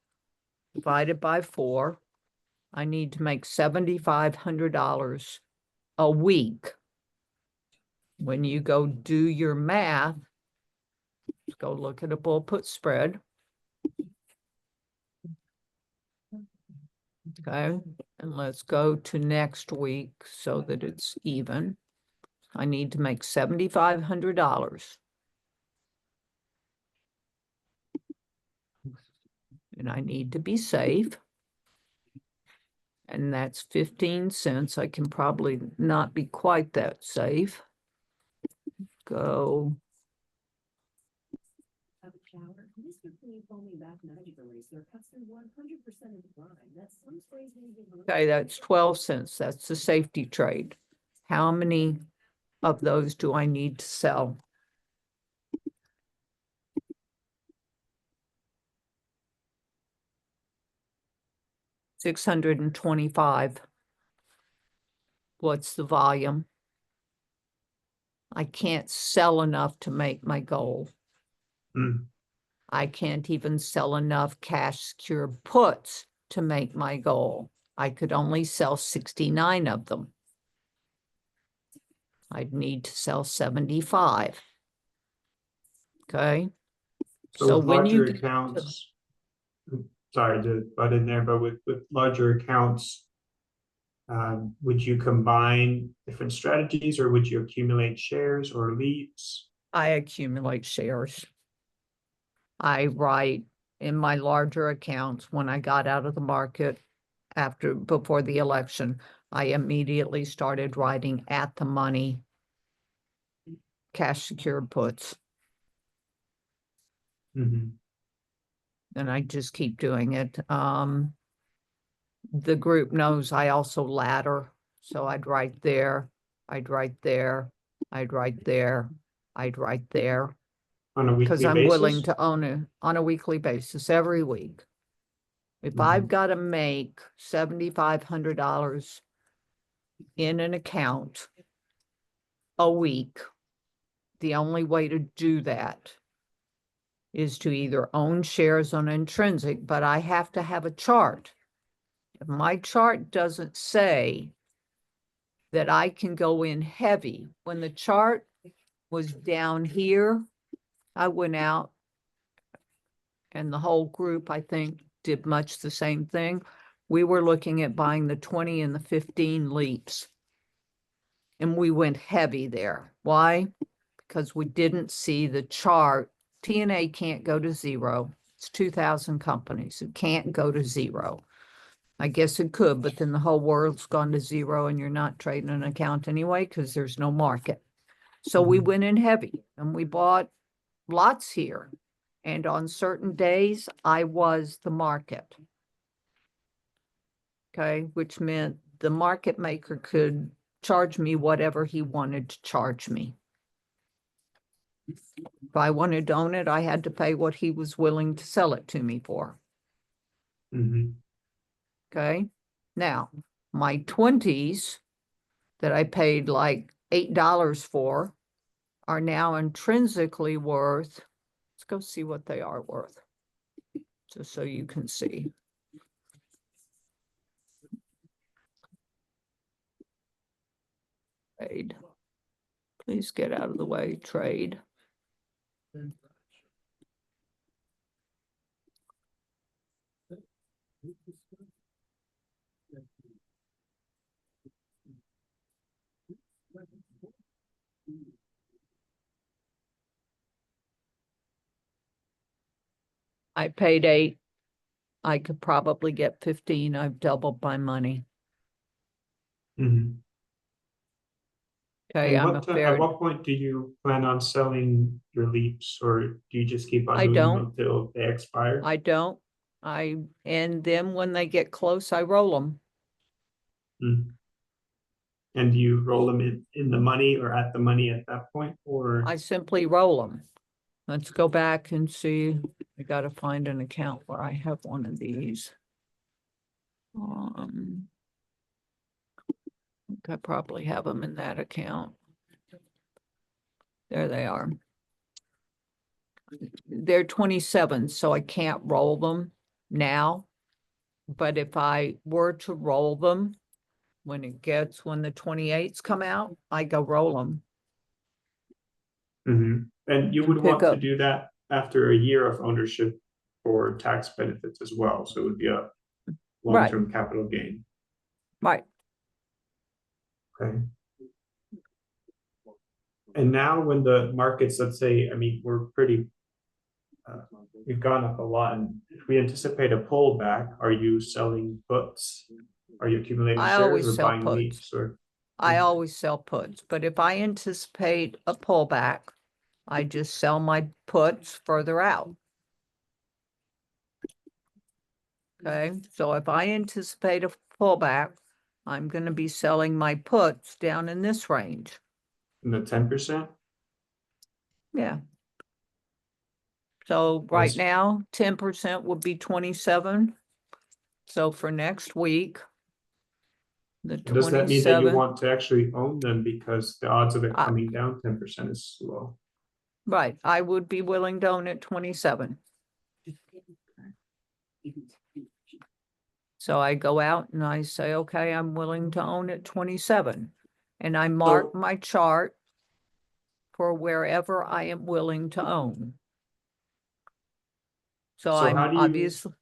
divided by 4. I need to make $7,500 a week. When you go do your math, let's go look at a bull put spread. Okay, and let's go to next week so that it's even. I need to make $7,500. And I need to be safe. And that's 15 cents. I can probably not be quite that safe. Go. Okay, that's 12 cents. That's the safety trade. How many of those do I need to sell? $625. What's the volume? I can't sell enough to make my goal. Mm. I can't even sell enough cash secure puts to make my goal. I could only sell 69 of them. I'd need to sell 75. Okay. So with when you larger get to- accounts, sorry to butt in there, but with larger accounts, would you combine different strategies or would you accumulate shares or leads? I accumulate shares. I write in my larger accounts when I got out of the market before the election, I immediately started writing at the money cash secured puts. Mm-hmm. And I just keep doing it. The group knows I also ladder. So I'd write there, I'd write there, I'd write there, I'd write there. On a weekly Because I'm basis? willing to own it on a weekly basis every week. If I've got to make $7,500 in an account a week, the only way to do that is to either own shares on intrinsic, but I have to have a chart. If my chart doesn't say that I can go in heavy, when the chart was down here, I went out and the whole group, I think, did much the same thing. We were looking at buying the 20 and the 15 leaps. And we went heavy there. Why? Because we didn't see the chart. TNA can't go to zero. It's 2,000 companies. It can't go to zero. I guess it could, but then the whole world's gone to zero and you're not trading an account anyway because there's no market. So we went in heavy and we bought lots here. And on certain days, I was the market. Okay, which meant the market maker could charge me whatever he wanted to charge me. If I wanted to own it, I had to pay what he was willing to sell it to me for. Mm-hmm. Okay, now my 20s that I paid like $8 for are now intrinsically worth, let's go see what they are worth. Just so you can see. Trade. Please get out of the way, trade. I paid 8. I could probably get 15. I've doubled my money. Mhm. Okay, And I'm a what, at fair, what point do you plan on selling your leaps, or do you just keep on I doing them don't. until they expire? I don't. And then when they get close, I roll them. Mm. And do you roll them in the money or at the money at that point, or? I simply roll them. Let's go back and see. I gotta find an account where I have one of these. I think I probably have them in that account. There they are. They're 27, so I can't roll them now. But if I were to roll them, when the 28s come out, I go roll them. Mhm. And you And would pick want to up. do that after a year of ownership for tax benefits as well, so it would be a Right. long-term capital gain. Right. Okay. And now when the markets, let's say, I mean, we're pretty, we've gone up a lot, and if we anticipate a pullback, are you selling puts? Are you accumulating I shares always or sell buying puts. leaps, or? I always sell puts, but if I anticipate a pullback, I just sell my puts further out. Okay, so if I anticipate a pullback, I'm going to be selling my puts down in this range. In the 10%? Yeah. So right Yes. now, 10% would be 27. So for next week, the Does that mean that you 27, want to actually own them, because the odds of it I- coming down 10% is low? right, I would be willing to own at 27. So I go out and I say, okay, I'm willing to own at 27. And I mark So- my chart for wherever I am willing to own. So So I'm how do you- obviously,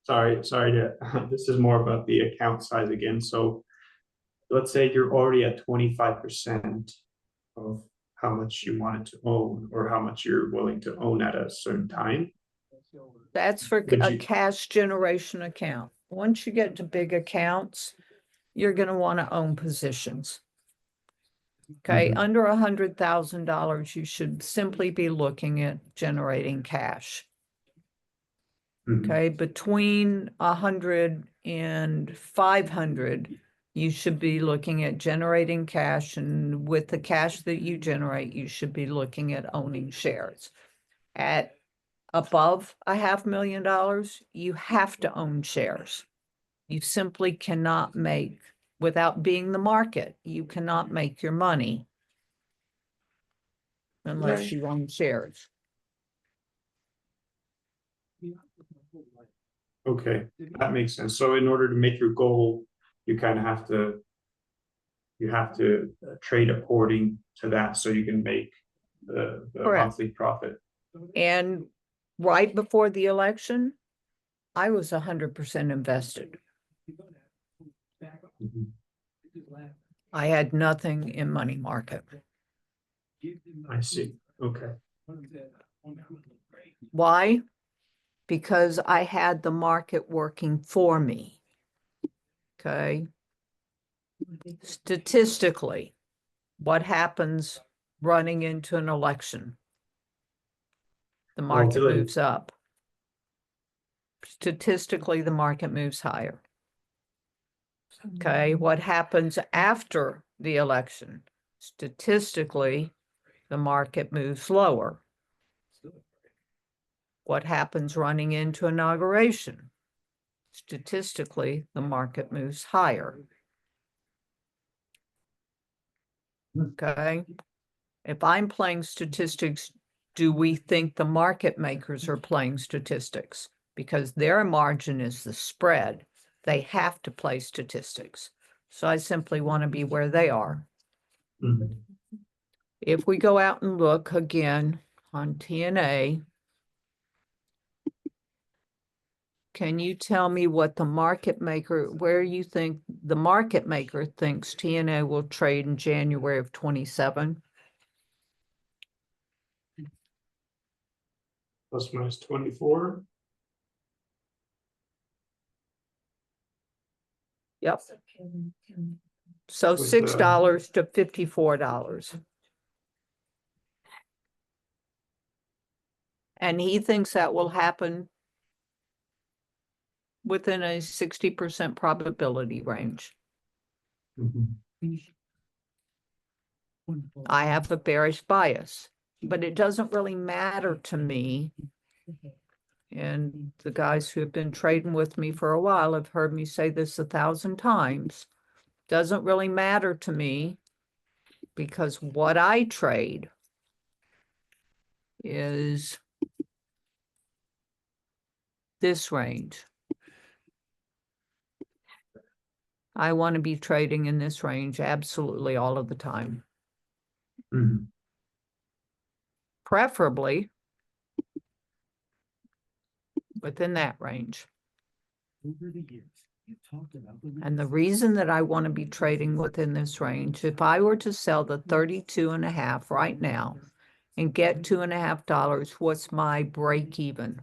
Sorry to, this is more about the account size again. So let's say you're already at 25% of how much you wanted to own, or how much you're willing to own at a certain time. that's for Would a you- cash generation account. Once you get to big accounts, you're going to want to own positions. Okay, Mhm. under $100,000, you should simply be looking at generating cash. Mhm. Okay, between 100 and 500, you should be looking at generating cash, and with the cash that you generate, you should be looking at owning shares. At above $500,000, you have to own shares. You simply cannot make, without being the market, you cannot make your money unless Right. you own shares. Okay, that makes sense. So in order to make your goal, you kind of have to, trade according to that, so you can make the Correct. monthly profit. And right before the election, I was 100% invested. Mhm. I had nothing in money market. I see. Okay. Why? Because I had the market working for me. Okay. Statistically, what happens running into an election? The market Volatility. moves up. Statistically, the market moves higher. Okay, what happens after the election? Statistically, the market moves lower. What happens running into inauguration? Statistically, the market moves higher. Okay, if I'm playing statistics do we think the market makers are playing statistics? Because their margin is the spread. They have to play statistics. So I simply want to be where they are. Mhm. If we go out and look again on TNA, can you tell me what the market maker, where you think the market maker thinks TNA will trade in January of 27? Plus minus 24. Yep. So With $6 to $54. And he thinks that will happen within a 60% probability range. Mhm. I have a bearish bias, but it doesn't really matter to me. And the guys who have been trading with me for a while have heard me say this 1,000 times. Doesn't really matter to me because what I trade is this range. I want to be trading in this range absolutely all of the time. Mhm. Preferably within that range. And the reason that I want to be trading within this range, if I were to sell the 32.5 right now and get $2.50, what's my break even?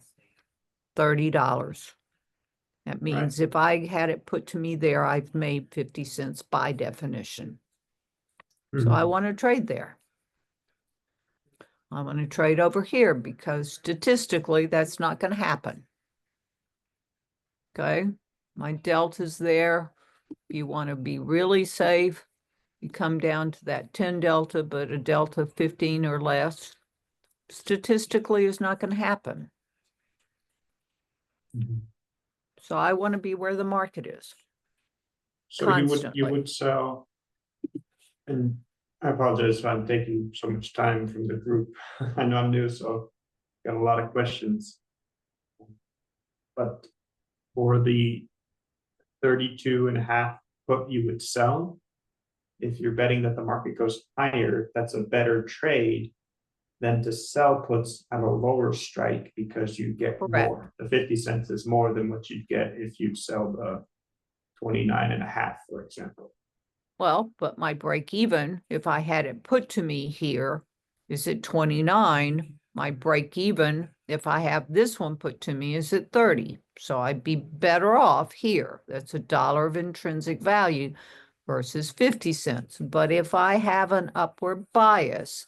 $30. That means if I had it put to me there, I've made 50 cents by definition. So I Mhm. want to trade there. I want to trade over here because statistically that's not going to happen. Okay, my delta's there. If you want to be really safe, you come down to that 10 delta, but a delta 15 or less statistically is not going to happen. Mhm. So I want to be where the market is. So you Constantly. would sell, and I apologize if I'm taking so much time from the group. I know I'm new, so got a lot of questions. But for the 32.5 put, you would sell. If you're betting that the market goes higher, that's a better trade than to sell puts at a lower strike because you get Correct. more. The 50 cents is more than what you'd get if you sell the 29.5, for example. Well, but my break even, if I had it put to me here, is at 29. My break even, if I have this one put to me, is at 30. So I'd be better off here. That's $1 of intrinsic value versus 50 cents. But if I have an upward bias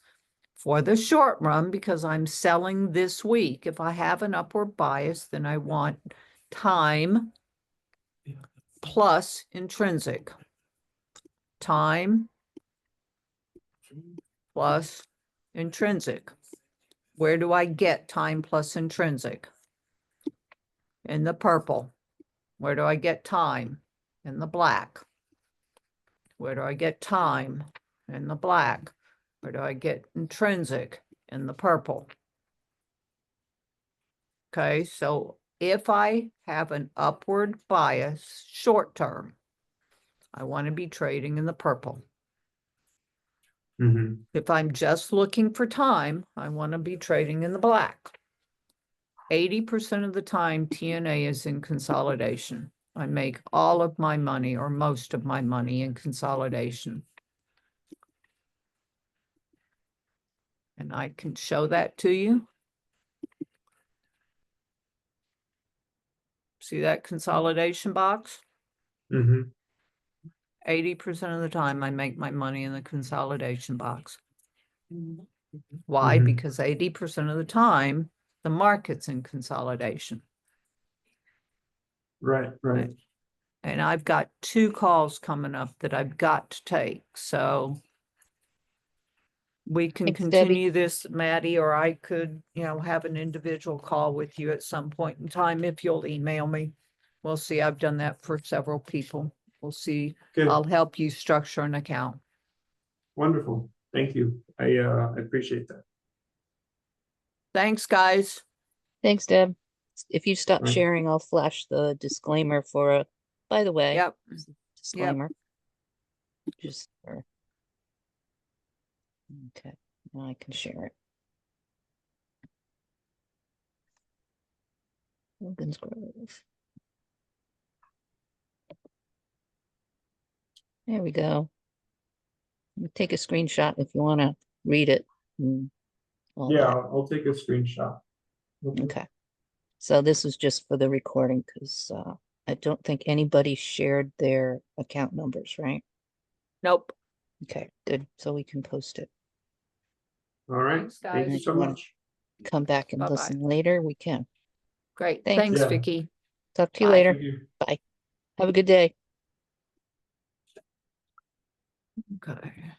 for the short run, because I'm selling this week, if I have an upward bias, then I want time plus intrinsic. Time plus intrinsic. Where do I get time plus intrinsic? In the purple. Where do I get time? In the black. Where do I get time? In the black. Where do I get intrinsic? In the purple. Okay, so if I have an upward bias short term, I want to be trading in the purple. Mhm. If I'm just looking for time, I want to be trading in the black. 80% of the time, TNA is in consolidation. I make all of my money or most of my money in consolidation. And I can show that to you. See that consolidation box? Mhm. 80% of the time, I make my money in the consolidation box. Why? Mhm. Because 80% of the time, the market's in consolidation. Right, right. And I've got 2 calls coming up that I've got to take. So we can Thanks, Debbie. continue this, Maddie, or I could, have an individual call with you at some point in time if you'll email me. We'll see. I've done that for several people. We'll see. Good. I'll help you structure an account. Wonderful. Thank you. I appreciate that. Thanks, guys. Thanks, Deb. If you stop Right. sharing, I'll flash the disclaimer for a, by the way. Yep. Disclaimer. Just for. Okay, now I can share it. Logans Grove. There we go. You take a screenshot if you want to read it. and all Yeah, that. I'll take a screenshot. Okay. So this is just for the recording because I don't think anybody shared their account numbers, right? Nope. Okay, good. So we can post it. All right, Thanks, thank you guys. so much. Come back and Bye-bye. listen later. We can. Great. Thanks. Thanks, Yeah. Vicky. Talk to you Bye. later. Thank you. Bye. Have a good day. Okay.